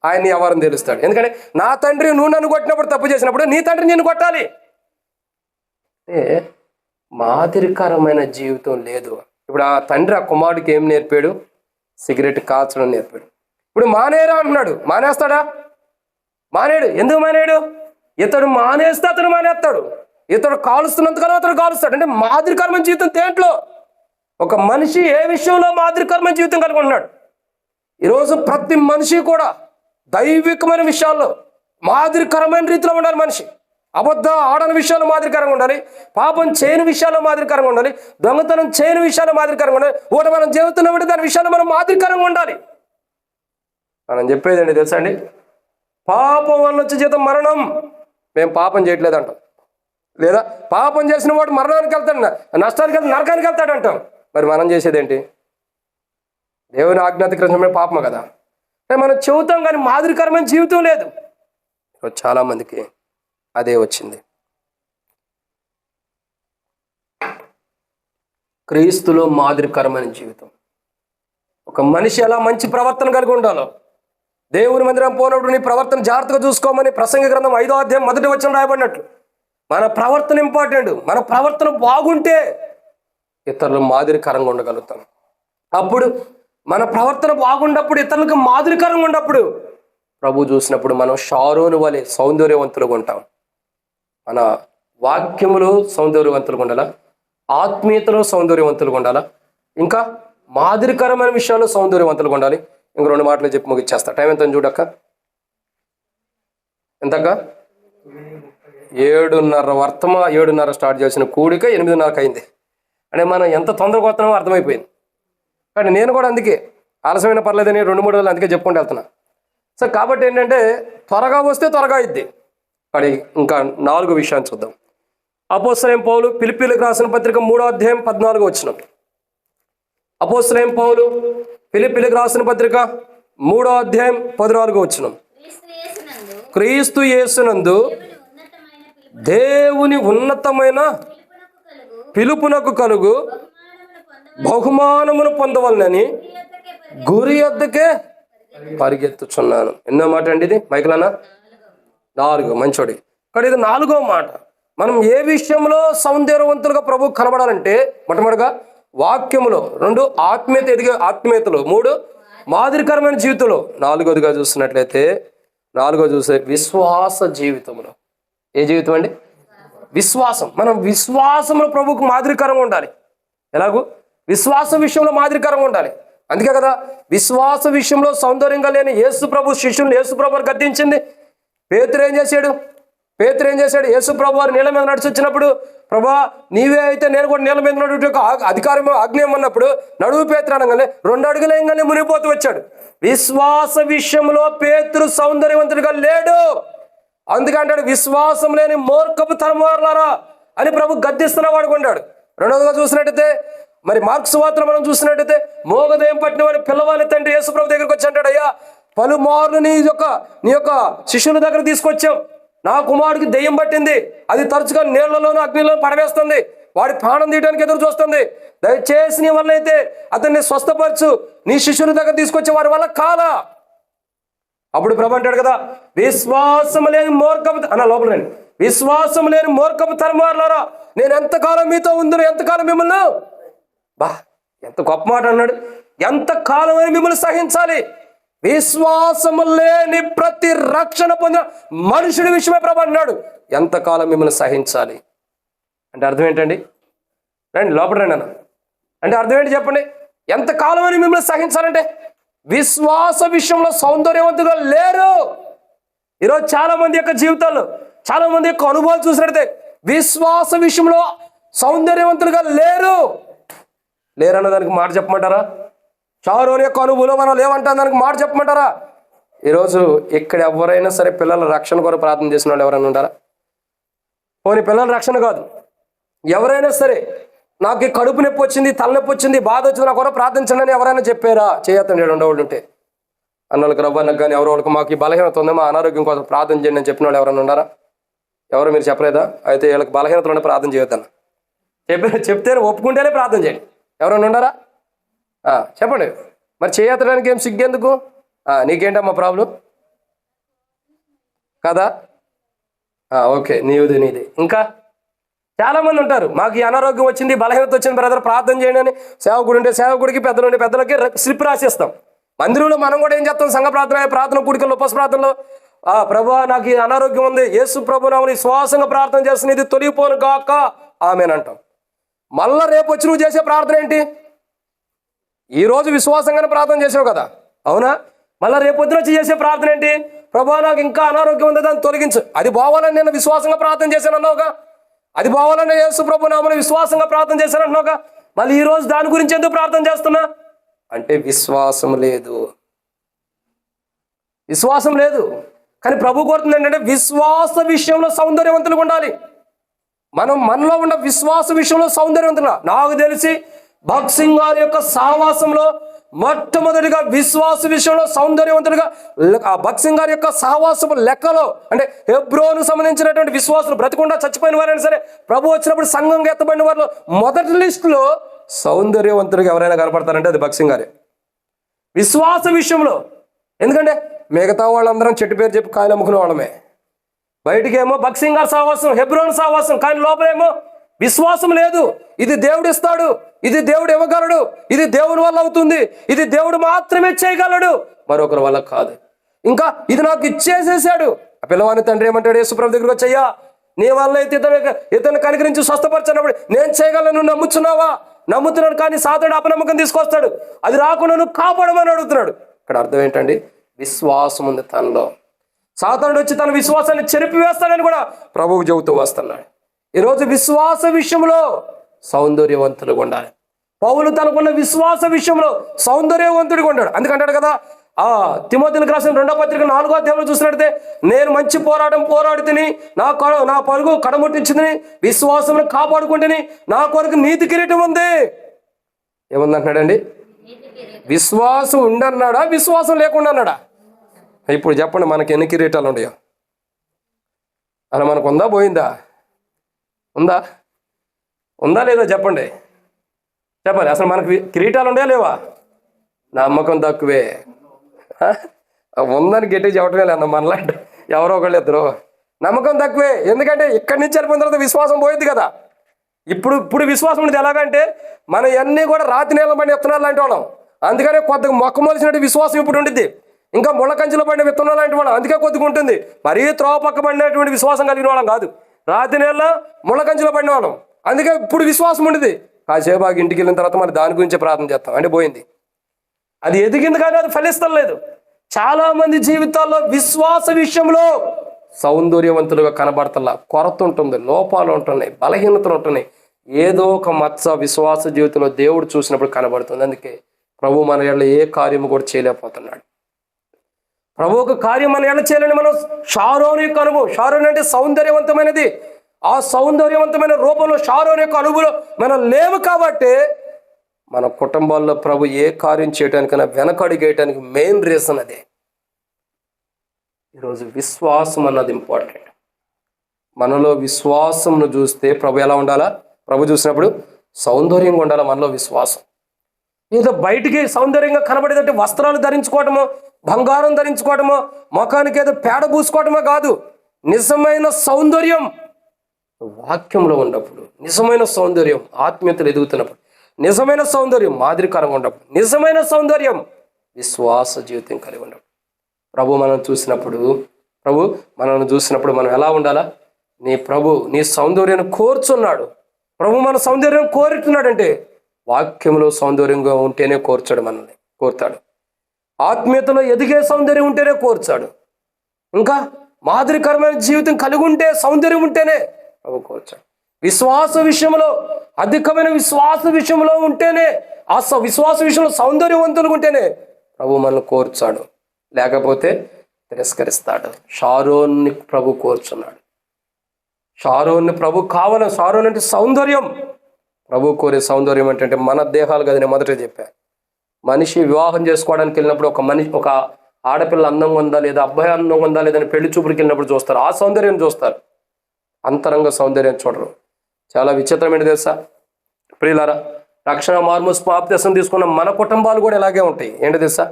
ఆయన ఎవరని తెలుస్తాడు. ఎందుకంటే నా తండ్రి నువ్వు నన్ను కొట్టినప్పుడు, తప్పు చేసినప్పుడు నీ తండ్రి నిన్ను కొట్టాలి. అంటే మాదిరికరమైన జీవితం లేదు. ఇప్పుడు ఆ తండ్రి ఆ కుమారుడికి ఏం నేర్పాడు? సిగరెట్ కాల్చడం నేర్పాడు. ఇప్పుడు మానేరా అంటున్నాడు, మానేస్తాడా? మానేడు. ఎందుకు మానేడు? ఇతడు మానేస్తే అతను మానేస్తాడు. ఇతడు కాలుస్తున్నంతకాలం అతను కాలుస్తాడు. అంటే మాదిరికరమైన జీవితం దేంట్లో? ఒక మనిషి ఏ విషయంలో మాదిరికరమైన జీవితం కలిగి ఉంటున్నాడు? ఈరోజు ప్రతి మనిషి కూడా దైవికమైన విషయాల్లో మాదిరికరమైన రీతిలో ఉండాలి. మనిషి అబద్ధ ఆడని విషయాల్లో మాదిరికరంగా ఉండాలి, పాపం చేయని విషయాల్లో మాదిరికరంగా ఉండాలి, దొంగతనం చేయని విషయాల్లో మాదిరికరంగా ఉండాలి. ఒకటి మనం జీవితున్నామంటే దాని విషయాల్లో మనం మాదిరికరంగా ఉండాలి. మనం చెప్పేది ఏంటి తెలుసా అండి? పాపం వల్ల వచ్చే జీతం మరణం. మేము పాపం చేయట్లేదు అంటాం. లేదా పాపం చేసిన వాడు మరణానికి వెళ్తాడు, నష్టానికి వెళ్తాడు, నరకానికి వెళ్తాడు అంటాం. మరి మనం చేసేది ఏంటి? దేవుని ఆజ్ఞాతిక్రమమైన పాపమే కదా. అంటే మనం చెబుతాం కానీ మాదిరికరమైన జీవితం లేదు. చాలా మందికి అదే వచ్చింది. క్రీస్తులో మాదిరికరమైన జీవితం. ఒక మనిషి ఎలా మంచి ప్రవర్తన కలిగి ఉండాలో, దేవుని మందిరం పోయినప్పుడు నీ ప్రవర్తన జాగ్రత్తగా చూసుకోమని ప్రసంగి గ్రంథం 5వ అధ్యాయం 1వ వచనం రాయబడినట్లు మన ప్రవర్తన ఇంపార్టెంట్. మన ప్రవర్తన బాగుంటే ఇతరులు మాదిరికరంగా ఉండగలుగుతాం. అప్పుడు మన ప్రవర్తన బాగున్నప్పుడు, ఇతరులకు మాదిరికరంగా ఉన్నప్పుడు ప్రభు చూసినప్పుడు మనం షారోను వలె సౌందర్యవంతులుగా ఉంటాం. మన వాక్యములు సౌందర్యవంతులుగా ఉండాలా, ఆత్మీయతలో సౌందర్యవంతులుగా ఉండాలా, ఇంకా మాదిరికరమైన విషయాల్లో సౌందర్యవంతులుగా ఉండాలి. ఇంక 2 మాటలు చెప్పి ముగిచ్చేస్తా. టైం ఎంత చూడక్క? ఎంతక్క? 7:30 స్టార్ట్ చేసిన కూడిక 8:30 అయింది. అంటే మనం ఎంత తొందరగా వస్తున్నామో అర్థమైపోయింది. కానీ నేను కూడా అందుకే ఆలస్యమైన పర్లేదని 2-3 రోజులు అందుకే చెప్పుకుంటూ వెళ్తున్నా. సో కాబట్టి ఏంటంటే త్వరగా వస్తే త్వరగా అయింది. కానీ ఇంకా 4 విషయాన్ని చూద్దాం. అపోస్తలుడైన పౌలు ఫిలిప్పీయులకు రాసిన పత్రిక 3వ అధ్యాయం 14వ వచనం. అపోస్తలుడైన పౌలు ఫిలిప్పీయులకు రాసిన పత్రిక 3వ అధ్యాయం 14వ వచనం. క్రీస్తు యేసునందు దేవుని ఉన్నతమైన పిలుపునకు కలుగు బహుమానమును పొందవలనని గురి యొద్దకే పరిగెత్తుచున్నాను. ఎన్నో మాట అండి ఇది? మైకిలన్నా 4. మంచోడి. కానీ ఇది 4వ మాట. మనం ఏ విషయంలో సౌందర్యవంతులుగా ప్రభు కనబడాలంటే మొట్టమొదటిగా వాక్యములో, 2 ఆత్మీయత ఎదిగే ఆత్మీయతలో, 3 మాదిరికరమైన జీవితంలో, 4వదిగా చూస్తున్నట్లయితే 4వ చూసే విశ్వాస జీవితంలో. ఏ జీవితం అండి? విశ్వాసం. మనం విశ్వాసంలో ప్రభువుకు మాదిరికరంగా ఉండాలి. ఎలాగూ? విశ్వాస విషయంలో మాదిరికరంగా ఉండాలి. అందుకే కదా విశ్వాస విషయంలో సౌందర్యంగా లేని యేసు ప్రభు శిష్యులను యేసు ప్రభు గద్దించింది. పేతురు ఏం చేశాడు? యేసు ప్రభు వారు నీళ్ళ మీద నడిచి వచ్చినప్పుడు, ప్రభా నీవే అయితే నేను కూడా నీళ్ళ మీద నడుచు అధికారం ఆజ్ఞయం అన్నప్పుడు నడువు పేతురు అనగానే 2 అడుగులు వేయగానే మునిగిపోతూ వచ్చాడు. విశ్వాస విషయంలో పేతురు సౌందర్యవంతుడిగా లేడు. అందుకంటాడు విశ్వాసం లేని మూర్ఖపు తరములారా అని ప్రభు గద్దిస్తున్న వాడుకుంటాడు. 2వదిగా చూసినట్టయితే మరి మార్క్స్ వార్తలో మనం చూసినట్టయితే మోగదేం పట్టిన వాడి పిల్లవాని తండ్రి యేసు ప్రభు దగ్గరికి వచ్చి అంటాడు, అయ్యా పలుమార్లు నీ యొక్క శిష్యుల దగ్గర తీసుకొచ్చాం, నా కుమారుడికి దెయ్యం పట్టింది, అది తరచుగా నీళ్లలోనూ అగ్నిలోనూ పడవేస్తుంది, వాడి ప్రాణం తీయడానికి ఎదురు చూస్తుంది, దయచేసి నీ వల్ల అయితే అతన్ని స్వస్థపరచు, నీ శిష్యుల దగ్గర తీసుకొచ్చే వారి వల్ల కాలా. అప్పుడు ప్రభు అంటాడు కదా, విశ్వాసం లేని మూర్ఖపు లోపల రండి, విశ్వాసం లేని మూర్ఖపు తరములారా నేను ఎంతకాలం మీతో ఉందును, ఎంతకాలం మిమ్మల్ని ఎంత గొప్ప మాట అన్నాడు. ఎంతకాలం అని మిమ్మల్ని సహించాలి? విశ్వాసము లేని ప్రతి రక్షణ పొందిన మనుషుడి విషయమే ప్రభు అన్నాడు, ఎంతకాలం మిమ్మల్ని సహించాలి అంటే అర్థం ఏంటండి? రండి లోపల రండి అన్న. అంటే అర్థం ఏంటి చెప్పండి? ఎంతకాలం అని మిమ్మల్ని సహించాలంటే విశ్వాస విషయంలో సౌందర్యవంతులుగా లేరు. ఈరోజు చాలా మంది యొక్క జీవితాల్లో, చాలా మంది యొక్క అనుభవాలు చూసినట్టే విశ్వాస విషయంలో సౌందర్యవంతులుగా లేరన్న దానికి మాట చెప్పమంటారా? షారోన్ యొక్క అనుభవం మనం లేవంటా దానికి మాట చెప్పమంటారా? ఈరోజు ఇక్కడ ఎవరైనా సరే పిల్లల రక్షణ కొరకు ప్రార్థన చేసిన వాళ్ళు ఎవరైనా ఉంటారా? పోనీ పిల్లల రక్షణ కాదు, ఎవరైనా సరే నాకు కడుపు నొప్పి వచ్చింది, తలనొప్పి వచ్చింది, బాధ వచ్చింది, నా కొరకు ప్రార్థించండి అని ఎవరైనా చెప్పారా? చేయొద్దండి. 2 ఉంటే అన్నలకు రవ్వన్నకు కానీ ఎవరో వాళ్ళకి మాకు ఈ బలహీనత ఉంది, మా అనారోగ్యం కోసం ప్రార్థన చేయండి అని చెప్పిన వాళ్ళు ఎవరైనా ఉన్నారా? ఎవరు మీరు చెప్పలేదా? అయితే వీళ్ళకి బలహీనతలు ఉంటే ప్రార్థన చేయొద్దన్న చెప్తేనే ఒప్పుకుంటేనే ప్రార్థన చేయండి. ఎవరైనా ఉన్నారా? చెప్పండి. మరి చేయడానికి ఏం సిగ్గెందుకు? నీకేంటమ్మా ప్రాబ్లం కదా? ఓకే, నీది ఇంకా చాలామంది ఉంటారు, మాకు ఈ అనారోగ్యం వచ్చింది, బలహీనత వచ్చింది బ్రదర్ ప్రార్థన చేయండి అని సేవకుడు ఉంటే సేవకుడికి, పెద్దలు ఉంటే పెద్దలకి స్లిప్ రాసిస్తాం. మందిరంలో మనం కూడా ఏం చేస్తాం, సంఘ ప్రార్థన కూడికల్లో ఉపవాస ప్రార్థనలో, ప్రభువా నాకు ఈ అనారోగ్యం ఉంది, యేసు ప్రభు నామమున విశ్వాసంగా ప్రార్థన చేస్తున్న ఇది తొలగిపోను గాక ఆమేనంటాం. మళ్ళా రేపు వచ్చి నువ్వు చేసే ప్రార్థన ఏంటి? ఈరోజు విశ్వాసంగానే ప్రార్థన చేసావు కదా, అవునా? మళ్ళీ రేపు పొద్దున వచ్చి చేసే ప్రార్థన ఏంటి? ప్రభువా నాకు ఇంకా అనారోగ్యం ఉంది, దాన్ని తొలగించు. అది బావాలని నేను విశ్వాసంగా ప్రార్థన చేశాను అన్నావుగా, అది బావాలని యేసు ప్రభు నామమున విశ్వాసంగా ప్రార్థన చేశాను అన్నావుగా, మళ్ళీ ఈరోజు దాని గురించి ఎందుకు ప్రార్థన చేస్తున్నా అంటే విశ్వాసం లేదు, విశ్వాసం లేదు. కానీ ప్రభు కోరుతుంది ఏంటంటే విశ్వాస విషయంలో సౌందర్యవంతులుగా ఉండాలి. మనలో ఉన్న విశ్వాస విషయంలో సౌందర్యవంతులుగా. నాకు తెలిసి భగత్ సింగ్ గారి యొక్క సహవాసంలో మొట్టమొదటిగా విశ్వాస విషయంలో సౌందర్యవంతులుగా భగత్ సింగ్ గారి యొక్క సహవాసము లెక్కలో, అంటే హెబ్రోను సంబంధించినటువంటి విశ్వాసులు బ్రతికుండా చచ్చిపోయిన వారైనా సరే ప్రభు వచ్చినప్పుడు సంఘంగా ఎత్తబడిన వారిలో మొదటి లిస్టులో సౌందర్యవంతులుగా ఎవరైనా కనపడతారంటే అది భగత్ సింగ్ గారే విశ్వాస విషయంలో. ఎందుకంటే మిగతా వాళ్ళందరం చెట్టు పేరు చెప్పి కాయలు అమ్ముకునే వాళ్ళమే. బయటికేమో భగత్ సింగ్ గారి సహవాసం, హెబ్రోను సహవాసం, కానీ లోపలేమో విశ్వాసం లేదు. ఇది దేవుడు ఇస్తాడు, ఇది దేవుడు ఇవ్వగలడు, ఇది దేవుడి వల్ల అవుతుంది, ఇది దేవుడు మాత్రమే చేయగలడు, మరొకరి వల్ల కాదు. ఇంకా ఇది నాకు ఇచ్చేసేసాడు. ఆ పిల్లవాని తండ్రి ఏమంటాడు యేసుప్రభు దగ్గరకు వచ్చయ్యా, నీ వల్ల అయితే ఇతను కనికరించి స్వస్థపరచినప్పుడు నేను చేయగలను, నువ్వు నమ్ముతున్నావా? నమ్ముతున్నాడు, కానీ సాతానుడు అపనమ్మకం తీసుకొస్తాడు, అది రాకుండా నువ్వు కాపాడమని అడుగుతున్నాడు. ఇక్కడ అర్థం ఏంటండి? విశ్వాసం ఉంది తనలో. సాతానుడు వచ్చి తన విశ్వాసాన్ని చెరిపివేస్తాడని కూడా ప్రభువు చెబుతూ వస్తున్నాడు. ఈరోజు విశ్వాస విషయంలో సౌందర్యవంతులుగా ఉండాలి. పౌలు తనకున్న విశ్వాస విషయంలో సౌందర్యవంతుడిగా ఉన్నాడు. అందుకంటాడు కదా, తిమోతికి రాసిన 2వ పత్రిక 4వ అధ్యాయంలో చూసినట్లయితే, నేను మంచి పోరాటం పోరాడి తిని నా పరుగు కడముట్టించిందని విశ్వాసమును కాపాడుకుంటుని నా కొరకు నీతి కిరీటం ఉంది. ఏముందంటున్నాడండి? విశ్వాసం ఉండన్నాడా, విశ్వాసం లేకుండా అన్నాడా? ఇప్పుడు చెప్పండి, మనకి ఎన్ని కిరీటాలు ఉన్నాయో? అలా మనకు ఉందా, పోయిందా? ఉందా లేదా చెప్పండి, చెప్పాలి. అసలు మనకి కిరీటాలు ఉన్నాయా లేవా? నమ్మకం తక్కువే. ఉందని గట్టిగా చెప్పటమే లేదు మనలాంటి ఎవరో ఒకళ్ళు ఇద్దరు. నమ్మకం తక్కువే. ఎందుకంటే ఇక్కడి నుంచి వెళ్ళిపోయిన తర్వాత విశ్వాసం పోయింది కదా. ఇప్పుడు విశ్వాసం ఉండేది ఎలాగంటే, మన అన్నీ కూడా రాతి నేల పడిన విత్తనాలు లాంటి వాళ్ళం. అందుకనే కొద్దిగా మొక్క మొలిసినట్టు విశ్వాసం ఇప్పుడు ఉండిద్ది. ఇంకా ముళ్ళ కంచెలో పడిన విత్తనాలు లాంటి వాళ్ళం, అందుకే కొద్దిగా ఉంటుంది. మరీ త్రోవ పక్క పడినటువంటి విశ్వాసం కలిగిన వాళ్ళం కాదు. రాతి నేల ముళ్ళ కంచెలో పడిన వాళ్ళం, అందుకే ఇప్పుడు విశ్వాసం ఉండేది. కాసేపు ఇంటికి వెళ్ళిన తర్వాత మరి దాని గురించి ప్రార్థన చేస్తాం అంటే పోయింది. అది ఎదిగింది కానీ అది ఫలిస్తం లేదు. చాలా మంది జీవితాల్లో విశ్వాస విషయంలో సౌందర్యవంతులుగా కనబడతల్లా, కొరత ఉంటుంది, లోపాలు ఉంటున్నాయి, బలహీనతలు ఉంటున్నాయి. ఏదో ఒక మచ్చ విశ్వాస జీవితంలో దేవుడు చూసినప్పుడు కనబడుతుంది. అందుకే ప్రభు మన ఏళ్ళ ఏ కార్యము కూడా చేయలేకపోతున్నాడు. ప్రభు ఒక కార్యం మన ఏళ్ళ చేయాలని మనం షారోను యొక్క అనుభవం, షారోన్ అంటే సౌందర్యవంతమైనది, ఆ సౌందర్యవంతమైన రూపంలో షారోన్ యొక్క అనుభవం మనం లేవు. కాబట్టి మన కుటుంబాల్లో ప్రభు ఏ కార్యం చేయడానికైనా వెనకడుగేయటానికి మెయిన్ రీజన్ అదే. ఈరోజు విశ్వాసం అన్నది ఇంపార్టెంట్. మనలో విశ్వాసంను చూస్తే ప్రభు ఎలా ఉండాలా? ప్రభు చూసినప్పుడు సౌందర్యంగా ఉండాలి మనలో విశ్వాసం. ఏదో బయటికి సౌందర్యంగా కనబడేదంటే వస్త్రాలు ధరించుకోవటమో, బంగారం ధరించుకోవటమో, ముఖానికి ఏదో పేడ పూసుకోవటమో కాదు. నిజమైన సౌందర్యం వాక్యంలో ఉన్నప్పుడు, నిజమైన సౌందర్యం ఆత్మీయతలు ఎదుగుతున్నప్పుడు, నిజమైన సౌందర్యం మాదిరికరంగా ఉన్నప్పుడు, నిజమైన సౌందర్యం విశ్వాస జీవితం కలిగి ఉన్నప్పుడు, ప్రభు మనల్ని చూసినప్పుడు మనం ఎలా ఉండాలా? నీ సౌందర్యాన్ని కోరుచున్నాడు. ప్రభు మన సౌందర్యం కోరుతున్నాడంటే వాక్యంలో సౌందర్యంగా ఉంటేనే కోరుతాడు. ఆత్మీయతలో ఎదిగే సౌందర్యం ఉంటేనే కోరుచాడు. ఇంకా మాదిరికరమైన జీవితం కలిగి ఉంటే, సౌందర్యం ఉంటేనే ప్రభు కోరుచాడు. విశ్వాస విషయంలో అధికమైన విశ్వాస విషయంలో ఉంటేనే, ఆ విశ్వాస విషయంలో సౌందర్యవంతులుగా ఉంటేనే ప్రభు మనల్ని కోరుచాడు, లేకపోతే తిరస్కరిస్తాడు. షారోన్ని ప్రభు కోరుచున్నాడు. షారోన్ని ప్రభు కావాలని, షారోన్ అంటే సౌందర్యం. ప్రభు కోరే సౌందర్యం అంటే మన దేహాలు కదా. నేను మొదట చెప్పాను, మనిషి వివాహం చేసుకోవడానికి వెళ్ళినప్పుడు ఒక ఆడపిల్ల అందంగా ఉందా లేదా, అబ్బాయి అందంగా ఉందా లేదని పెళ్లి చూపులకు వెళ్ళినప్పుడు చూస్తారు, ఆ సౌందర్యం చూస్తారు, అంతరంగ సౌందర్యం చూడరు. చాలా విచిత్రమైన తెలుసా ప్రియులారా? రక్షణ మార్మోస్ బాప్తిసం తీసుకున్న మన కుటుంబాలు కూడా ఇలాగే ఉంటాయి. ఏంటి తెలుసా?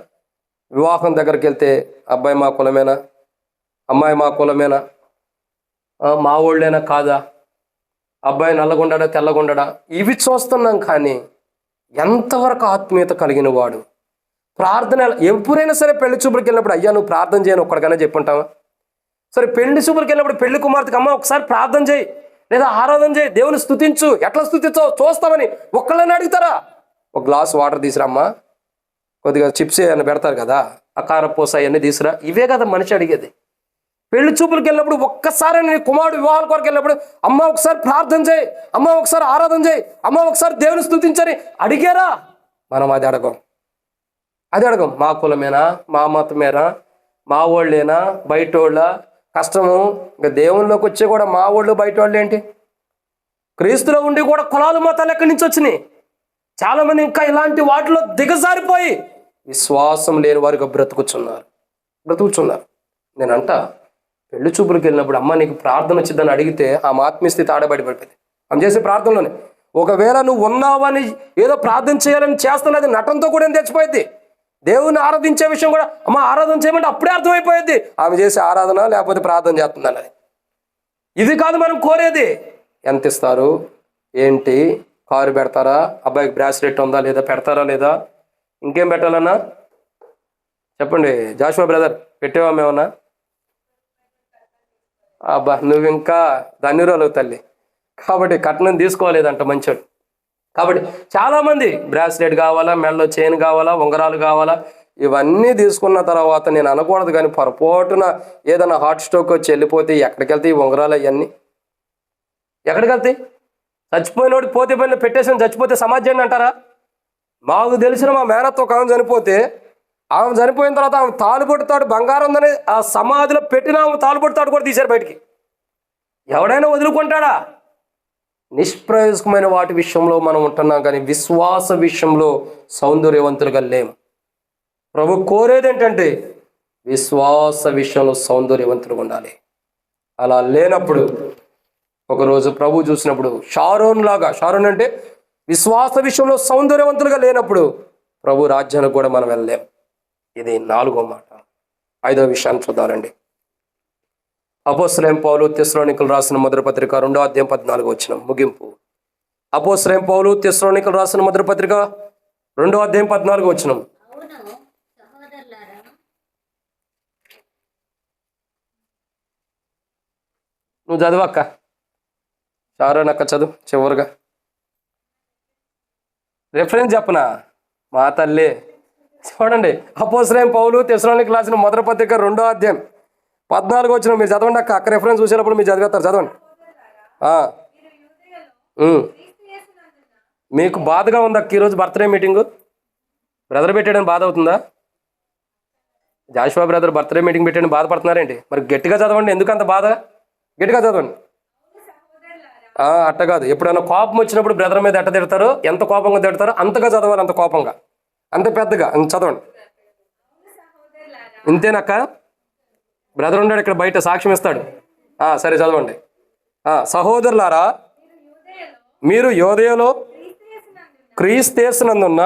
వివాహం దగ్గరికి వెళ్తే అబ్బాయి మా కులమేనా, అమ్మాయి మా కులమేనా, మా ఊళ్ళేనా కాదా, అబ్బాయి నల్లగుండడా తెల్లగుండడా ఇవి చూస్తున్నాం, కానీ ఎంతవరకు ఆత్మీయత కలిగిన వాడు? ప్రార్థన ఎప్పుడైనా సరే పెళ్లి చూపులకు వెళ్ళినప్పుడు అయ్యా నువ్వు ప్రార్థన చేయని ఒక్కడికైనా చెప్పుంటావా? సరే పెళ్లి చూపులకు వెళ్ళినప్పుడు పెళ్లి కుమార్తెకి అమ్మ ఒకసారి ప్రార్థన చేయి లేదా ఆరాధన చేయి, దేవుని స్తుతించు, ఎట్లా స్తుతించావు చూస్తామని ఒక్కళ్ళని అడుగుతారా? ఒక గ్లాస్ వాటర్ తీసురమ్మా, కొద్దిగా చిప్స్ అని పెడతారు కదా, ఆ కారపూస అవన్నీ తీసురా, ఇవే కదా మనిషి అడిగేది. పెళ్లి చూపులకు వెళ్ళినప్పుడు ఒక్కసారి నీ కుమారుడు వివాహాల కొరకు వెళ్ళినప్పుడు అమ్మ ఒకసారి ప్రార్థన చేయి, అమ్మ ఒకసారి ఆరాధన చేయి, అమ్మ ఒకసారి దేవుని స్తుతించని అడిగారా? మనం అది అడగం. మా కులమేనా, మా మతమేనా, మా వాళ్ళేనా, బయట వాళ్ళ కష్టము? ఇంకా దేవుళ్ళలోకి వచ్చి కూడా మా వాళ్ళు బయట వాళ్ళు ఏంటి? క్రీస్తులో ఉండి కూడా కులాలు మతాలు ఎక్కడి నుంచి వచ్చినాయి? చాలామంది ఇంకా ఇలాంటి వాటిలో దిగజారిపోయి విశ్వాసం లేని వారికి బ్రతుకుచున్నారు. నేనంట పెళ్లి చూపులకు వెళ్ళినప్పుడు అమ్మ నీకు ప్రార్థన వచ్చిందని అడిగితే ఆమె ఆత్మీయ స్థితి ఆడబడిపోయింది. ఆమె చేసే ప్రార్థనలోనే ఒకవేళ నువ్వు ఉన్నావని ఏదో ప్రార్థన చేయాలని చేస్తున్నది నటంతో కూడా తెచ్చిపోయింది. దేవుని ఆరాధించే విషయం కూడా అమ్మ ఆరాధన చేయమంటే అప్పుడే అర్థమైపోయింది ఆమె చేసే ఆరాధన లేకపోతే ప్రార్థన చేస్తుందన్నది. ఇది కాదు మనం కోరేది. ఎంత ఇస్తారు, ఏంటి, కారు పెడతారా, అబ్బాయికి బ్రాస్లెట్ ఉందా లేదా, పెడతారా లేదా, ఇంకేం పెట్టాలన్నా చెప్పండి. జాషువా బ్రదర్ పెట్టేవా మేమన్నా? అబ్బా నువ్వు ఇంకా ధన్యురాలు తల్లి. కాబట్టి కట్నం తీసుకోలేదంట మంచోడు. కాబట్టి చాలామంది బ్రాస్లెట్ కావాలా, మెడలో చైన్ కావాలా, ఉంగరాలు కావాలా, ఇవన్నీ తీసుకున్న తర్వాత నేను అనకూడదు కానీ పొరపాటున ఏదైనా హార్ట్ స్ట్రోక్ వచ్చి వెళ్ళిపోతే ఎక్కడికి వెళ్తాయి ఈ ఉంగరాలు? అవన్నీ ఎక్కడికి వెళ్తాయి? చచ్చిపోయినోడికి పోతే పైన పెట్టేసి చచ్చిపోతే సమాజాన్ని అంటారా? మాకు తెలిసిన మా మేనత్తో ఒక ఆమె చనిపోతే ఆమె చనిపోయిన తర్వాత ఆమె తాలుబొట్టుతాడు బంగారం ఉందని ఆ సమాధిలో పెట్టిన ఆమె తాలుబొట్టుతాడు కూడా తీశారు బయటికి. ఎవడైనా వదులుకుంటాడా? నిష్ప్రయోజకమైన వాటి విషయంలో మనం ఉంటున్నాం, కానీ విశ్వాస విషయంలో సౌందర్యవంతులుగా లేము. ప్రభు కోరేది ఏంటంటే విశ్వాస విషయంలో సౌందర్యవంతులుగా ఉండాలి. అలా లేనప్పుడు ఒకరోజు ప్రభు చూసినప్పుడు షారోన్ అంటే విశ్వాస విషయంలో సౌందర్యవంతులుగా లేనప్పుడు ప్రభు రాజ్యానికి కూడా మనం వెళ్ళలేం. ఇది 4వ మాట. 5వ విషయాన్ని చూద్దామండి. అపోస్తలుడైన పౌలు తెస్సలోనికీయులకు రాసిన మొదటి పత్రిక 2వ అధ్యాయం 14వ వచనం ముగింపు. అపోస్తలుడైన పౌలు తెస్సలోనికీయులకు రాసిన మొదటి పత్రిక 2వ అధ్యాయం 14వ వచనం. నువ్వు చదువక్క, షారోన్ చదువు చివరిగా. రెఫరెన్స్ చెప్పనా? మా తల్లి చూడండి. అపోస్తలుడైన పౌలు తెస్సలోనికీయులకు రాసిన మొదటి పత్రిక 2వ అధ్యాయం 14వ వచనం. మీరు చదవండి అక్క రెఫరెన్స్ చూసేటప్పుడు మీరు చదివేస్తారు, చదవండి. మీకు బాధగా ఉందా ఈరోజు బర్త్డే మీటింగు? బ్రదర్ పెట్టాడని బాధ అవుతుందా? జాషువా బ్రదర్ బర్త్డే మీటింగ్ పెట్టాడని బాధపడుతున్నారేంటి? మరి గట్టిగా చదవండి. ఎందుకు అంత బాధ? గట్టిగా చదవండి. అట్ట కాదు. ఎప్పుడైనా కోపం వచ్చినప్పుడు బ్రదర్ మీద ఎట్ట తిడతారో, ఎంత కోపంగా తిడతారో అంతగా చదవాలి, అంత కోపంగా, అంత పెద్దగా చదవండి. ఇంతేనక్క? బ్రదర్ ఉన్నాడు ఇక్కడ బయట సాక్ష్యం ఇస్తాడు. సరే చదవండి. సహోదరులారా, మీరు యోదయలో క్రీస్తునందున్న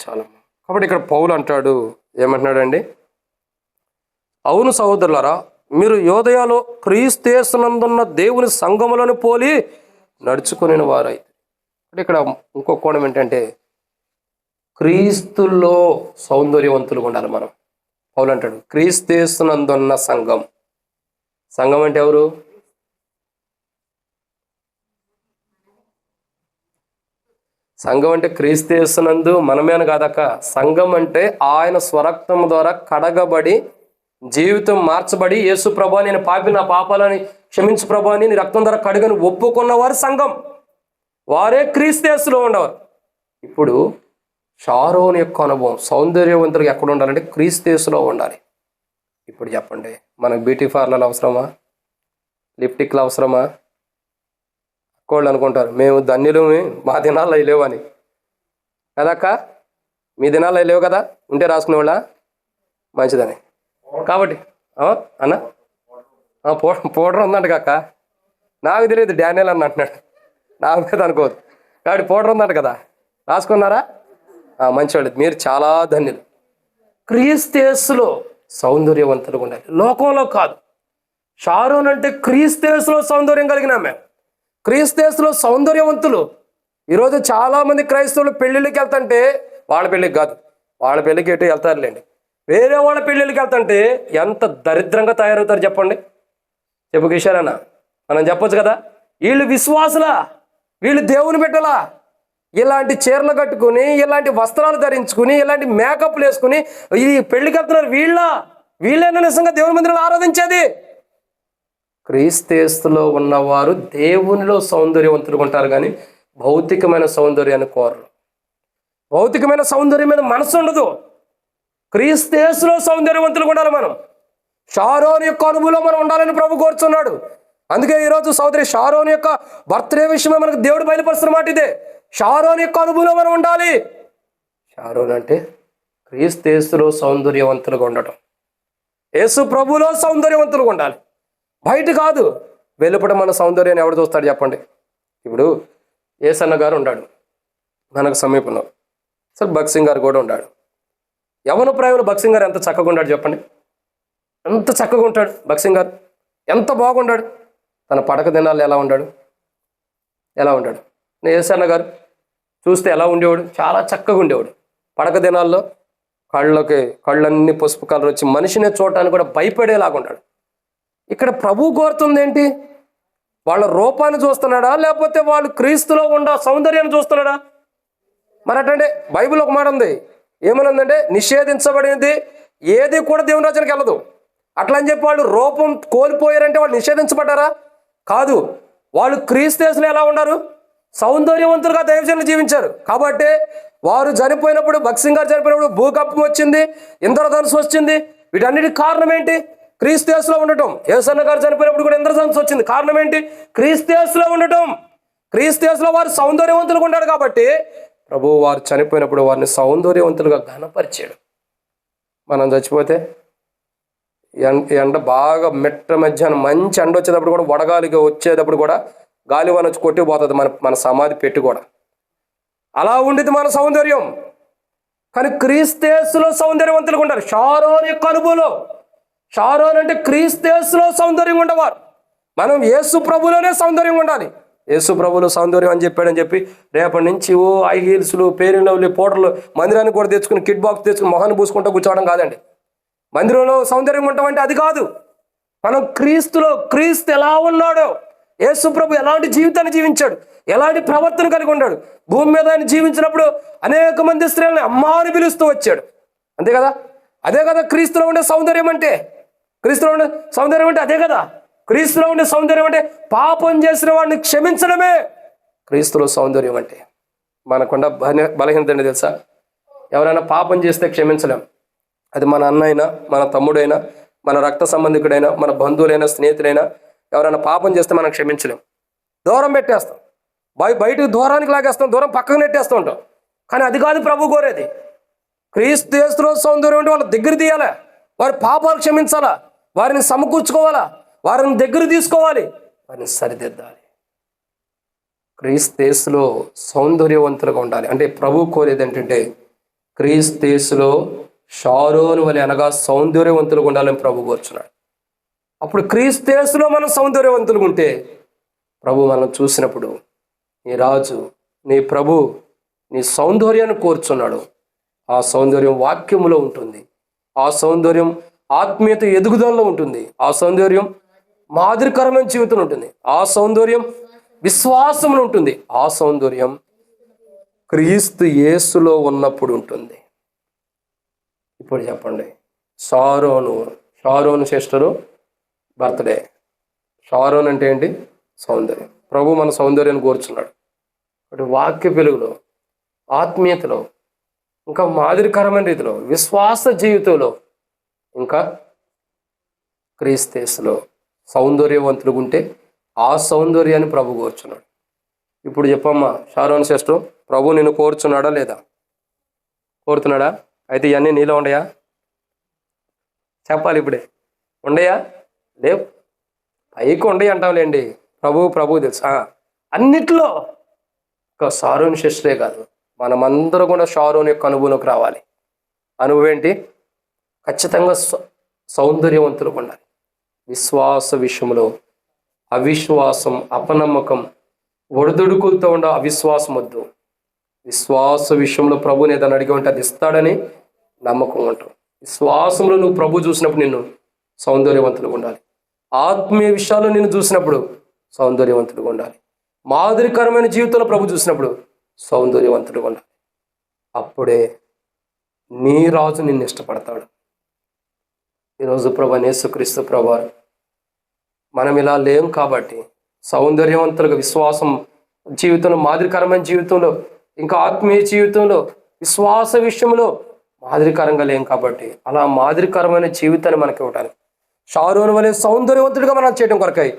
చాలు. కాబట్టి ఇక్కడ పౌలు అంటాడు, ఏమంటున్నాడండి? అవును సహోదరులారా, మీరు యోదయలో క్రీస్తునందున్న దేవుని సంఘములను పోలి నడుచుకుని వారైతే. ఇక్కడ ఇంకో కోణం ఏంటంటే క్రీస్తుల్లో సౌందర్యవంతులుగా ఉండాలి మనం. పౌలు అంటాడు క్రీస్తునందున్న సంఘం. సంఘం అంటే ఎవరు? సంఘం అంటే క్రీస్తునందు మనమేన కాదక్క. సంఘం అంటే ఆయన స్వరక్తం ద్వారా కడగబడి జీవితం మార్చబడి యేసు ప్రభువా నేను పాపి, నా పాపాలని క్షమించు ప్రభువా అని నీ రక్తం ద్వారా కడుగని ఒప్పుకున్నవారు సంఘం. వారే క్రీస్తులో ఉండేవారు. ఇప్పుడు షారోన్ యొక్క అనుభవం సౌందర్యవంతులుగా ఎక్కడ ఉండాలంటే క్రీస్తులో ఉండాలి. ఇప్పుడు చెప్పండి, మనకు బ్యూటీ పార్లర్లు అవసరమా? లిప్టిక్లు అవసరమా? అక్కోళ్ళు అనుకుంటారు మేము ధన్యులు, మా దినాల్లో అవి లేవని. కదక్క, మీ దినాల్లో అవి లేవు కదా, ఉంటే రాసుకునేవాళ్ళ మంచిదని. కాబట్టి అన్న పౌడర్ ఉందంట కాక, నాకు తెలియదు, డానియల్ అన్న అంటున్నాడు, నా మీద అనుకోవద్దు. కాబట్టి పౌడర్ ఉందంట కదా, రాసుకున్నారా? మంచివాళ్ళు, మీరు చాలా ధన్యులు. క్రీస్తేసులో సౌందర్యవంతులుగా ఉండాలి, లోకంలో కాదు. షారోన్ అంటే క్రీస్తేసులో సౌందర్యం కలిగిన ఆమె, క్రీస్తేసులో సౌందర్యవంతులు. ఈరోజు చాలామంది క్రైస్తవులు పెళ్ళిళ్ళకి వెళ్తుంటే, వాళ్ళ పెళ్ళికి కాదు, వాళ్ళ పెళ్ళికి ఎటు వెళ్తారులేండి, వేరే వాళ్ళ పెళ్ళిళ్ళకి వెళ్తుంటే ఎంత దరిద్రంగా తయారవుతారు చెప్పండి. చెప్పు కిషోరన్న, మనం చెప్పొచ్చు కదా, వీళ్ళు విశ్వాసులా, వీళ్ళు దేవుని బిడ్డలా, ఇలాంటి చీరలు కట్టుకుని, ఇలాంటి వస్త్రాలు ధరించుకుని, ఇలాంటి మేకప్లు వేసుకుని ఈ పెళ్లికి వెళ్తున్నారు. వీళ్ళైనా నిజంగా దేవుని మందిరంలో ఆరాధించేది? క్రీస్తేస్తులో ఉన్నవారు దేవునిలో సౌందర్యవంతులుగా ఉంటారు, కానీ భౌతికమైన సౌందర్యాన్ని కోరరు. భౌతికమైన సౌందర్యం మీద మనసు ఉండదు. క్రీస్తేసులో సౌందర్యవంతులుగా ఉండాలి మనం. షారోన్ యొక్క అనుభవంలో మనం ఉండాలని ప్రభు కోరుచున్నాడు. అందుకే ఈరోజు సోదరి షారోన్ యొక్క బర్త్డే విషయమే మనకు దేవుడు బయలుపరుస్తున్న మాట ఇదే. షారోన్ యొక్క అనుభవంలో మనం ఉండాలి. షారోన్ అంటే క్రీస్తేసులో సౌందర్యవంతులుగా ఉండటం, యేసు ప్రభులో సౌందర్యవంతులుగా ఉండాలి, బయట కాదు. వెలుపట మన సౌందర్యాన్ని ఎవడు చూస్తాడు చెప్పండి? ఇప్పుడు యేసన్న గారు ఉన్నాడు మనకు సమీపంలో, అసలు భక్సింగ్ గారు కూడా ఉన్నాడు. యవన ప్రాయంలో భక్సింగ్ గారు ఎంత చక్కగా ఉన్నాడు చెప్పండి, ఎంత చక్కగా ఉంటాడు భక్సింగ్ గారు, ఎంత బాగుండాడు. తన పడక దినాల్లో ఎలా ఉన్నాడు? యేసన్న గారు చూస్తే ఎలా ఉండేవాడు? చాలా చక్కగా ఉండేవాడు. పడక దినాల్లో కళ్ళన్నీ పసుపు కలర్ వచ్చి మనిషిని చూడటానికి కూడా భయపడేలాగా ఉన్నాడు. ఇక్కడ ప్రభు కోరుతుంది ఏంటి? వాళ్ళ రూపాన్ని చూస్తున్నాడా, లేకపోతే వాళ్ళు క్రీస్తులో ఉన్న సౌందర్యాన్ని చూస్తున్నాడా? మరి అటంటే బైబిల్ ఒక మాట ఉంది, ఏమనుందంటే నిషేధించబడినది ఏది కూడా దేవుని రాజ్యానికి వెళ్ళదు. అట్లా అని చెప్పి వాళ్ళు రూపం కోల్పోయారంటే వాళ్ళు నిషేధించబడ్డారా? కాదు. వాళ్ళు క్రీస్తులో ఎలా ఉన్నారు? సౌందర్యవంతులుగా దైవజనులు జీవించారు. కాబట్టి వారు చనిపోయినప్పుడు, భక్సింగ్ గారు చనిపోయినప్పుడు భూకంపం వచ్చింది, ఇంద్రధనుసు వచ్చింది. వీటన్నిటికి కారణం ఏంటి? క్రీస్తులో ఉండటం. యేసన్న గారు చనిపోయినప్పుడు కూడా ఇంద్రధనుసు వచ్చింది. కారణం ఏంటి? క్రీస్తులో ఉండటం. క్రీస్తులో వారు సౌందర్యవంతులుగా ఉన్నాడు కాబట్టి ప్రభువు వారు చనిపోయినప్పుడు వారిని సౌందర్యవంతులుగా ఘనపరిచాడు. మనం చచ్చిపోతే ఎండ బాగా మెట్ట మధ్యాహ్నం మంచి ఎండ వచ్చేటప్పుడు కూడా, వడగాలిగా వచ్చేటప్పుడు కూడా గాలివాన వచ్చి కొట్టిపోతుంది మన సమాధి పెట్టి కూడా. అలా ఉండేది మన సౌందర్యం. కానీ క్రీస్తులో సౌందర్యవంతులుగా ఉంటారు. షారోన్ యొక్క అనుభవంలో, షారోన్ అంటే క్రీస్తులో సౌందర్యంగా ఉండేవారు. మనం యేసు ప్రభులోనే సౌందర్యంగా ఉండాలి. యేసు ప్రభులో సౌందర్యం అని చెప్పాడని చెప్పి రేపటి నుంచి హై హీల్స్లు, పేరునవ్వులు, పౌడర్లు మందిరానికి కూడా తెచ్చుకుని, కిట్ బాక్స్ తెచ్చుకుని మొహాన్ని పూసుకుంటూ కూర్చోవడం కాదండి. మందిరంలో సౌందర్యం ఉంటామంటే అది కాదు. మనం క్రీస్తు ఎలా ఉన్నాడో, యేసు ప్రభు ఎలాంటి జీవితాన్ని జీవించాడు, ఎలాంటి ప్రవర్తన కలిగి ఉన్నాడు. భూమి మీద ఆయన జీవించినప్పుడు అనేక మంది స్త్రీలని అమ్మా అని పిలుస్తూ వచ్చాడు. అంతే కదా? అదే కదా క్రీస్తులో ఉండే సౌందర్యం అంటే. క్రీస్తులో ఉండే సౌందర్యం అంటే అదే కదా. క్రీస్తులో ఉండే సౌందర్యం అంటే పాపం చేసిన వాడిని క్షమించడమే క్రీస్తులో సౌందర్యం అంటే. మనకుండా బలహీనత ఏంటి తెలుసా? ఎవరైనా పాపం చేస్తే క్షమించలేం. అది మన అన్న అయినా, మన తమ్ముడైనా, మన రక్త సంబంధికుడైనా, మన బంధువులైనా, స్నేహితులైనా ఎవరైనా పాపం చేస్తే మనం క్షమించలేం. దూరం పెట్టేస్తాం, బయటకు దూరానికి లాగేస్తాం, దూరం పక్కకు నెట్టేస్తూ ఉంటాం. కానీ అది కాదు ప్రభు కోరేది. క్రీస్తులో సౌందర్యం అంటే వాళ్ళ దగ్గర తీయాలా, వారి పాపాలు క్షమించాలా, వారిని సమకూర్చుకోవాలా, వారిని దగ్గర తీసుకోవాలి, వారిని సరిదిద్దాలి. క్రీస్తులో సౌందర్యవంతులుగా ఉండాలి. అంటే ప్రభు కోరేది ఏంటంటే క్రీస్తులో షారోను వలె అనగా సౌందర్యవంతులుగా ఉండాలని ప్రభు కోరుచున్నాడు. అప్పుడు క్రీస్తులో మనం సౌందర్యవంతులుగా ఉంటే ప్రభు మనం చూసినప్పుడు, నీ రాజు, నీ ప్రభు నీ సౌందర్యాన్ని కోరుచున్నాడు. ఆ సౌందర్యం వాక్యములో ఉంటుంది, ఆ సౌందర్యం ఆత్మీయత ఎదుగుదలలో ఉంటుంది, ఆ సౌందర్యం మాదిరికరమైన జీవితం ఉంటుంది, ఆ సౌందర్యం విశ్వాసంలో ఉంటుంది, ఆ సౌందర్యం క్రీస్తు యేసులో ఉన్నప్పుడు ఉంటుంది. ఇప్పుడు చెప్పండి, షారోను సిస్టరు బర్త్డే. షారోన్ అంటే ఏంటి? సౌందర్యం. ప్రభు మన సౌందర్యాన్ని కోరుచున్నాడు. అటు వాక్య వెలుగులో, ఆత్మీయతలో, ఇంకా మాదిరికరమైన రీతిలో, విశ్వాస జీవితంలో, ఇంకా క్రీస్తులో సౌందర్యవంతులుగా ఉంటే ఆ సౌందర్యాన్ని ప్రభు కోరుచున్నాడు. ఇప్పుడు చెప్పమ్మా షారోన్ సిస్టర్, ప్రభు నిన్ను కోరుచున్నాడా లేదా? కోరుతున్నాడా? అయితే ఇవన్నీ నీలో ఉండయా? చెప్పాలి ఇప్పుడే. ఉండయా? లేవు. పైకి ఉండయి అంటాంలేండి, ప్రభు తెలుసు. అన్నిట్లో ఒక షారోన్ సిస్టరే కాదు, మనమందరం కూడా షారోన్ యొక్క అనుభవంలోకి రావాలి. అనుభవం ఏంటి? ఖచ్చితంగా సౌందర్యవంతులుగా ఉండాలి. విశ్వాస విషయంలో అవిశ్వాసం, అపనమ్మకం, ఒడిదుడుకులతో ఉండ అవిశ్వాసం వద్దు. విశ్వాస విషయంలో ప్రభుని ఏదైనా అడిగి ఉంటే అది ఇస్తాడని నమ్మకం ఉంటాం. విశ్వాసంలో నువ్వు ప్రభు చూసినప్పుడు నిన్ను సౌందర్యవంతులుగా ఉండాలి. ఆత్మీయ విషయాల్లో నిన్ను చూసినప్పుడు సౌందర్యవంతులుగా ఉండాలి. మాదిరికరమైన జీవితంలో ప్రభు చూసినప్పుడు సౌందర్యవంతులుగా ఉండాలి. అప్పుడే నీ రాజు నిన్ను ఇష్టపడతాడు. ఈరోజు ప్రభు యేసుక్రీస్తు ప్రభు మనం ఇలా లేం కాబట్టి సౌందర్యవంతులుగా విశ్వాసం జీవితంలో, మాదిరికరమైన జీవితంలో, ఇంకా ఆత్మీయ జీవితంలో, విశ్వాస విషయంలో మాదిరికరంగా లేం కాబట్టి అలా మాదిరికరమైన జీవితాన్ని మనకి ఇవ్వడానికి షారోను వలె సౌందర్యవంతుడిగా మనం చేయడం కొరకై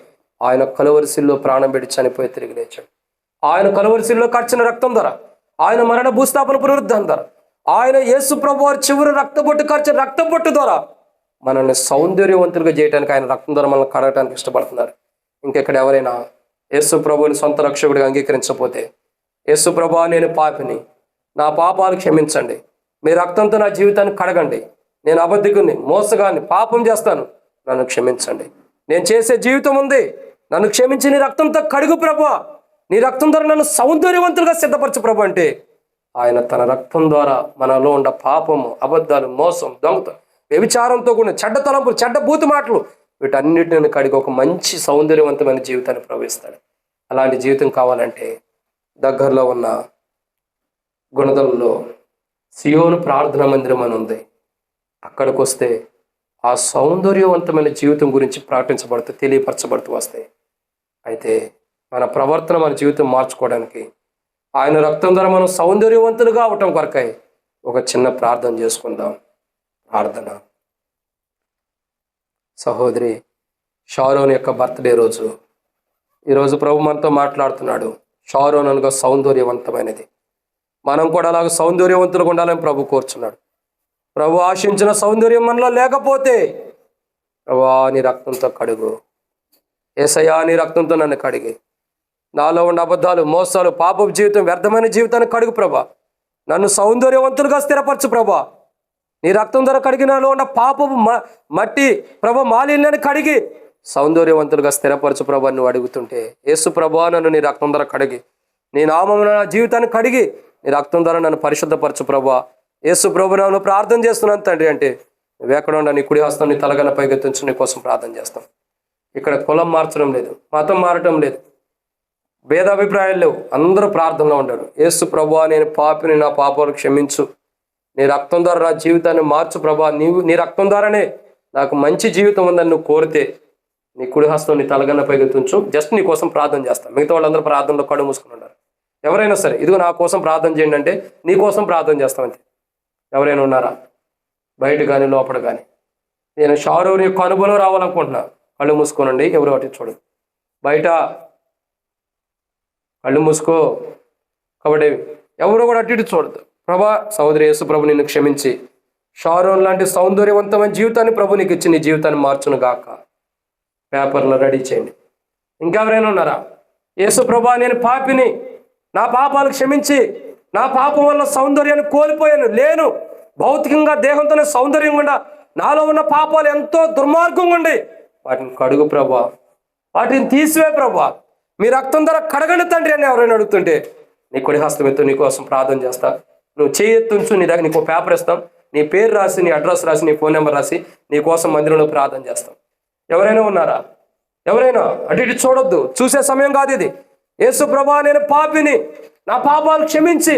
ఆయన కలువరిశిల్లో ప్రాణం పెట్టి చనిపోయి తిరిగి లేచాడు. ఆయన కలువరిశిల్లో కార్చిన రక్తం ద్వారా, ఆయన మరణ భూస్థాపన పునరుద్ధానం ద్వారా, ఆయన యేసు ప్రభు వారి చివరి రక్తబొట్టు కార్చిన రక్తబొట్టు ద్వారా మనల్ని సౌందర్యవంతులుగా చేయడానికి, ఆయన రక్తం ద్వారా మనల్ని కడగడానికి ఇష్టపడుతున్నారు. ఇంకెక్కడ ఎవరైనా యేసు ప్రభువుని సొంత రక్షకుడిగా అంగీకరించకపోతే, యేసు ప్రభువా నేను పాపిని, నా పాపాలు క్షమించండి, మీ రక్తంతో నా జీవితాన్ని కడగండి, నేను అబద్ధికుని, మోసగాన్ని, పాపం చేస్తాను, నన్ను క్షమించండి, నేను చేసే జీవితం ఉంది, నన్ను క్షమించి నీ రక్తంతో కడుగు ప్రభువా, నీ రక్తం ద్వారా నన్ను సౌందర్యవంతులుగా సిద్ధపరచు ప్రభు అంటే ఆయన తన రక్తం ద్వారా మనలో ఉన్న పాపము, అబద్ధాలు, మోసం, దొంగతనం, వ్యభిచారంతో కూడిన చెడ్డ తలంపులు, చెడ్డ బూతు మాటలు, వీటన్నిటిని కడిగి ఒక మంచి సౌందర్యవంతమైన జీవితాన్ని ప్రవేశిస్తాడు. అలాంటి జీవితం కావాలంటే దగ్గరలో ఉన్న గుణదలలో సియోను ప్రార్థనా మందిరం అని ఉంది. అక్కడికి వస్తే ఆ సౌందర్యవంతమైన జీవితం గురించి ప్రకటించబడుతూ, తెలియపరచబడుతూ వస్తాయి. అయితే మన ప్రవర్తన, మన జీవితం మార్చుకోవడానికి ఆయన రక్తం ద్వారా మనం సౌందర్యవంతులుగా అవటం కొరకై ఒక చిన్న ప్రార్థన చేసుకుందాం. ప్రార్థన. సహోదరి షారోన్ యొక్క బర్త్డే రోజు, ఈరోజు ప్రభు మనతో మాట్లాడుతున్నాడు. షారోన్ అనగా సౌందర్యవంతమైనది. మనం కూడా అలాగ సౌందర్యవంతులుగా ఉండాలని ప్రభు కోరుచున్నాడు. ప్రభు ఆశించిన సౌందర్యం మనలో లేకపోతే, ప్రభువా నీ రక్తంతో కడుగు, యేసయ్యా నీ రక్తంతో నన్ను కడిగి, నాలో ఉన్న అబద్ధాలు, మోసాలు, పాపపు జీవితం, వ్యర్థమైన జీవితాన్ని కడుగు ప్రభా, నన్ను సౌందర్యవంతులుగా స్థిరపరచు ప్రభా, నీ రక్తం ద్వారా కడిగి నాలో ఉన్న పాపపు మట్టి ప్రభా మాలిన్యాన్ని కడిగి సౌందర్యవంతులుగా స్థిరపరచు ప్రభా నువ్వు అడుగుతుంటే, యేసు ప్రభా నన్ను నీ రక్తం ద్వారా కడిగి, నీ నామమున నా జీవితాన్ని కడిగి నీ రక్తం ద్వారా నన్ను పరిశుద్ధపరచు ప్రభా, యేసు ప్రభు నామమున ప్రార్థన చేస్తున్నాను తండ్రి అంటే, నువ్వెక్కడ ఉండా నీ కుడి హస్తం నీ తలగన పైకెత్తించు నీ కోసం ప్రార్థన చేస్తాం. ఇక్కడ కులం మార్చడం లేదు, మతం మారటం లేదు, భేదాభిప్రాయాలు లేవు, అందరూ ప్రార్థనలో ఉంటారు. యేసు ప్రభువా నేను పాపిని, నా పాపాలు క్షమించు, నీ రక్తం ద్వారా నా జీవితాన్ని మార్చు ప్రభా, నీ రక్తం ద్వారానే నాకు మంచి జీవితం ఉందని నువ్వు కోరితే నీ కుడి హస్తం నీ తలగన్న పైకి తుంచు. జస్ట్ నీ కోసం ప్రార్థన చేస్తాం. మిగతా వాళ్ళందరూ ప్రార్థనలో కళ్ళు మూసుకుని ఉన్నారు. ఎవరైనా సరే ఇదిగో నా కోసం ప్రార్థన చేయండి అంటే నీ కోసం ప్రార్థన చేస్తాం అంతే. ఎవరైనా ఉన్నారా? బయట కానీ లోపల కానీ. నేను షారోన్ యొక్క అనుభవం రావాలనుకుంటున్నా. కళ్ళు మూసుకోనండి, ఎవరు అటు చూడదు. బయట కళ్ళు మూసుకో కాబట్టి ఎవరు కూడా అటు ఇటు చూడదు. ప్రభా సహోదరి యేసు ప్రభు నిన్ను క్షమించి షారోన్ లాంటి సౌందర్యవంతమైన జీవితాన్ని ప్రభు నీకు ఇచ్చి నీ జీవితాన్ని మార్చును గాక. పేపర్లో రెడీ చేయండి. ఇంకెవరైనా ఉన్నారా? యేసు ప్రభా నేను పాపిని, నా పాపాలు క్షమించి, నా పాపం వల్ల సౌందర్యాన్ని కోల్పోయాను, లేను, భౌతికంగా దేహంతోనే సౌందర్యంగా ఉండ, నాలో ఉన్న పాపాలు ఎంతో దుర్మార్గంగా ఉండి వాటిని కడుగు ప్రభా, వాటిని తీసివే ప్రభా, మీ రక్తం ద్వారా కడగండి తండ్రి అని ఎవరైనా అడుగుతుంటే నీ కుడి హస్తం ఎత్తు, నీ కోసం ప్రార్థన చేస్తా. నువ్వు చేయెత్తుంచు, నీ దగ్గర నీకు పేపర్ ఇస్తాం, నీ పేరు రాసి, నీ అడ్రస్ రాసి, నీ ఫోన్ నెంబర్ రాసి నీ కోసం మందిరంలో ప్రార్థన చేస్తాం. ఎవరైనా ఉన్నారా? ఎవరైనా అటు ఇటు చూడొద్దు, చూసే సమయం కాదు ఇది. యేసు ప్రభా నేను పాపిని, నా పాపాలు క్షమించి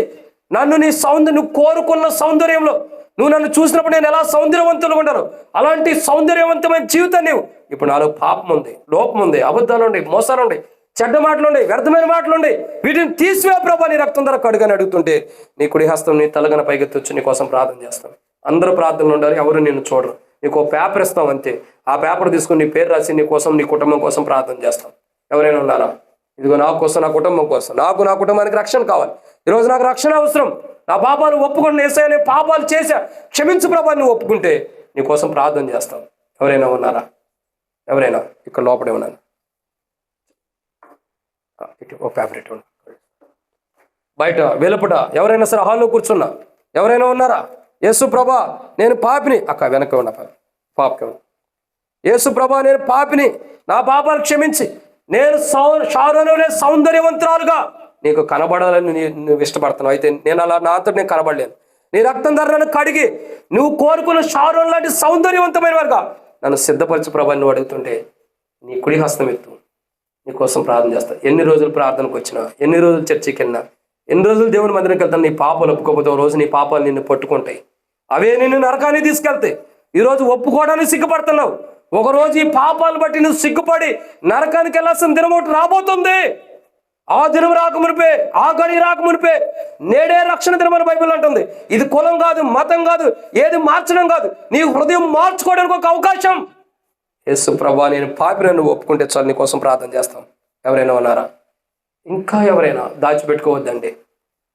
నన్ను నీ నువ్వు కోరుకున్న సౌందర్యంలో నువ్వు నన్ను చూసినప్పుడు నేను ఎలా సౌందర్యవంతులుగా ఉన్నాను అలాంటి సౌందర్యవంతమైన జీవితాన్ని ఇప్పుడు నాలో పాపం ఉంది, లోపం ఉంది, అబద్ధాలు ఉండి, మోసాలు ఉండి, చెడ్డ మాటలు ఉండి, వ్యర్థమైన మాటలు ఉండి, వీటిని తీసివే ప్రభా నీ రక్తం ధర కడుగని అడుగుతుంటే నీ కుడి హస్తం నీ తలగన పైకెత్తొచ్చి నీ కోసం ప్రార్థన చేస్తాం. అందరూ ప్రార్థనలు ఉండాలి, ఎవరు నిన్ను చూడరు. నీకు పేపర్ ఇస్తాం అంతే. ఆ పేపర్ తీసుకుని నీ పేరు రాసి నీ కోసం, నీ కుటుంబం కోసం ప్రార్థన చేస్తాం. ఎవరైనా ఉన్నారా? ఇదిగో నా కోసం, నా కుటుంబం కోసం, నా కుటుంబానికి రక్షణ కావాలి, ఈరోజు నాకు రక్షణ అవసరం, నా పాపాలు ఒప్పుకొని యేసయ్యా నేను పాపాలు చేశా, క్షమించు ప్రభా నువ్వు ఒప్పుకుంటే నీ కోసం ప్రార్థన చేస్తాం. ఎవరైనా ఉన్నారా? ఎవరైనా ఇక్కడ లోపడే ఉన్నాను. ఇటు ఓ పేపర్ ఇటు బయట వెలుపట ఎవరైనా సరే హాల్లో కూర్చున్నా ఎవరైనా ఉన్నారా? యేసు ప్రభా నేను పాపిని, అక్క వెనక ఉన్న పాపకి, యేసు ప్రభా నేను పాపిని, నా పాపాలు క్షమించి నేను షారోనులే సౌందర్యవంతురాలుగా నీకు కనబడాలని నువ్వు ఇష్టపడుతున్నావు. అయితే నేను అలా నా అంతటి నేను కనబడలేను. నీ రక్తం ధర నన్ను కడిగి నువ్వు కోరుకున్న షారోన్ లాంటి సౌందర్యవంతమైన వారుగా నన్ను సిద్ధపరచు ప్రభా నువ్వు అడుగుతుంటే నీ కుడి హస్తం ఎత్తు, నీకోసం ప్రార్థన చేస్తా. ఎన్ని రోజులు ప్రార్థనకు వచ్చినా, ఎన్ని రోజులు చర్చికి వెళ్ళినా, ఎన్ని రోజులు దేవుని మందిరానికి వెళ్తాను, నీ పాపాలు ఒప్పుకోకపోతే ఒక రోజు నీ పాపాలు నిన్ను పట్టుకుంటాయి. అవే నిన్ను నరకానికి తీసుకెళ్తాయి. ఈరోజు ఒప్పుకోవడానికి సిగ్గుపడుతున్నావు. ఒకరోజు ఈ పాపాలను బట్టి నువ్వు సిగ్గుపడి నరకానికి వెళ్ళాల్సిన దినం ఒకటి రాబోతుంది. ఆ దినం రాకమునిపే, ఆ గడి రాకమునిపే నేడే రక్షణ దినమని బైబిల్ అంటుంది. ఇది కులం కాదు, మతం కాదు, ఏది మార్చడం కాదు, నీ హృదయం మార్చుకోవడానికి ఒక అవకాశం. యేసు ప్రభా నేను పాపిని నువ్వు ఒప్పుకుంటే చాలు, నీ కోసం ప్రార్థన చేస్తాం. ఎవరైనా ఉన్నారా? ఇంకా ఎవరైనా? దాచిపెట్టుకోవద్దండి.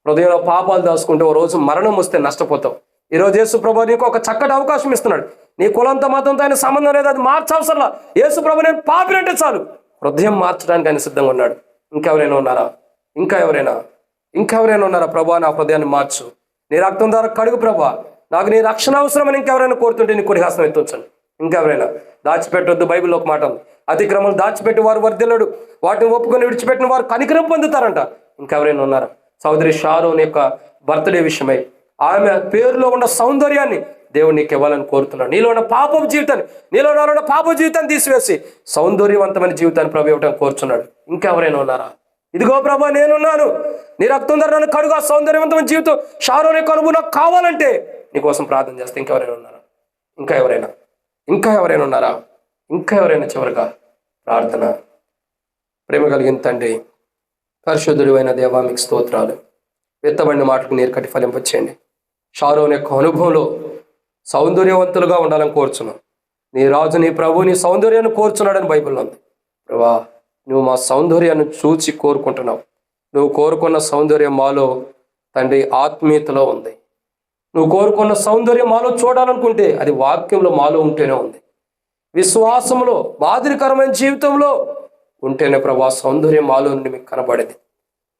హృదయంలో పాపాలు దాచుకుంటే ఓ రోజు మరణం వస్తే నష్టపోతావు. ఈరోజు యేసు ప్రభు నీకు ఒక చక్కటి అవకాశం ఇస్తున్నాడు. నీ కులంతో మతంతో ఆయన సంబంధం లేదు, అది మార్చవసరంలా. యేసు ప్రభు నేను పాపినంటే చాలు, హృదయం మార్చడానికి ఆయన సిద్ధంగా ఉన్నాడు. ఇంకెవరైనా ఉన్నారా? ఇంకెవరైనా ఉన్నారా? ప్రభా నా హృదయాన్ని మార్చు, నీ రక్తం ద్వారా కడుగు ప్రభా, నాకు నీ రక్షణ అవసరమని ఇంకెవరైనా కోరుతుంటే నీ కుడి హస్తం ఎత్తుంచండి. ఇంకెవరైనా? దాచిపెట్టొద్దు. బైబిల్లో ఒక మాట ఉంది, అతిక్రమలు దాచిపెట్టి వారు వర్ధిల్లడు, వాటిని ఒప్పుకొని విడిచిపెట్టిన వారు కనికరం పొందుతారంట. ఇంకెవరైనా ఉన్నారా? సోదరి షారోన్ యొక్క బర్త్డే విషయమై ఆమె పేరులో ఉన్న సౌందర్యాన్ని దేవుడు నీకు ఇవ్వాలని కోరుతున్నాడు. నీలో ఉన్న పాపపు జీవితాన్ని, నీలో ఉన్న పాప జీవితాన్ని తీసివేసి సౌందర్యవంతమైన జీవితాన్ని ప్రభు ఇవ్వడానికి కోరుచున్నాడు. ఇంకెవరైనా ఉన్నారా? ఇదిగో ప్రభా నేనున్నాను, నీ రక్తం ధర నన్ను కడుగు, ఆ సౌందర్యవంతమైన జీవితం షారోన్ యొక్క అనుభవం నాకు కావాలంటే నీకోసం ప్రార్థన చేస్తే ఇంకెవరైనా ఉన్నారా? ఇంకా ఎవరైనా ఉన్నారా? ఇంకా ఎవరైనా? చివరిగా ప్రార్థన. ప్రేమ కలిగిన తండ్రి, పరిశుద్ధుడు అయిన దేవా మీకు స్తోత్రాలు. విత్తబడిన మాటకు నీరు కట్టి ఫలింపచేయండి. షారోన్ యొక్క అనుభవంలో సౌందర్యవంతులుగా ఉండాలని కోరుచున్నాం. నీ రాజు, నీ ప్రభు నీ సౌందర్యాన్ని కోరుచున్నాడని బైబిల్లో ఉంది. ప్రభా నువ్వు మా సౌందర్యాన్ని చూచి కోరుకుంటున్నావు. నువ్వు కోరుకున్న సౌందర్యం మాలో తండ్రి ఆత్మీయతలో ఉంది. నువ్వు కోరుకున్న సౌందర్యం మాలో చూడాలనుకుంటే అది వాక్యంలో మాలో ఉంటేనే ఉంది. విశ్వాసంలో మాదిరికరమైన జీవితంలో ఉంటేనే ప్రభా సౌందర్యం మాలో నుండి మీకు కనబడేది.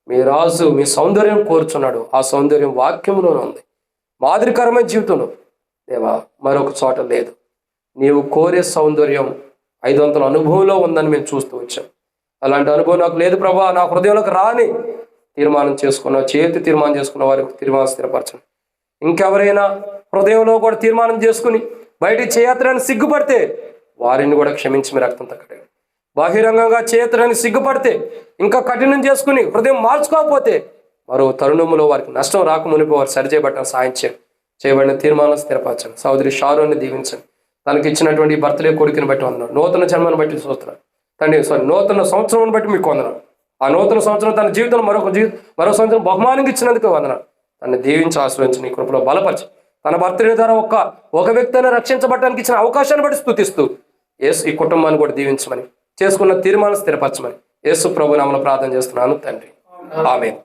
మీ రాజు మీ సౌందర్యం కోరుచున్నాడు, ఆ సౌందర్యం వాక్యంలోనే ఉంది. మాదిరికరమైన జీవితంలో దేవా మరొక చోట లేదు. నీవు కోరే సౌందర్యం 500 అనుభవంలో ఉందని మేము చూస్తూ వచ్చాం. అలాంటి అనుభవం నాకు లేదు ప్రభా. నా హృదయంలోకి రాని తీర్మానం చేసుకున్న వారికి తీర్మానం స్థిరపరచండి. ఇంకెవరైనా హృదయంలో కూడా తీర్మానం చేసుకుని బయటికి చేయత్రాన్ని సిగ్గుపడితే వారిని కూడా క్షమించి మీ రక్తం తగ్గండి. బహిరంగంగా చేయత్రాన్ని సిగ్గుపడితే ఇంకా కఠినం చేసుకుని హృదయం మార్చుకోకపోతే మరో తరుణంలో వారికి నష్టం రాకమునిపో వారు సరిచేయబట్టడం సాయం చేయబడిన తీర్మానం స్థిరపరచండి. సోదరి షారోన్ని దీవించండి. తనకి ఇచ్చినటువంటి బర్త్డే కొడుకుని బట్టి వందనాలు, నూతన జన్మను బట్టి చూస్తున్నాను తండ్రి. నూతన సంవత్సరం బట్టి మీకు వందనాలు. ఆ నూతన సంవత్సరం తన జీవితంలో మరో సంవత్సరం బహుమానంగా ఇచ్చినందుకు వందనాలు. తనని దీవించి ఆశ్రయించి నీ కృపలో బలపరిచి తన బర్త్డే ద్వారా ఒక వ్యక్తిని రక్షించబడడానికి ఇచ్చిన అవకాశాన్ని బట్టి స్తుతిస్తూ యేసు ఈ కుటుంబాన్ని కూడా దీవించమని, చేసుకున్న తీర్మానం స్థిరపరచమని యేసు ప్రభు నామములో ప్రార్థన చేస్తున్నాను తండ్రి. ఆమేన్.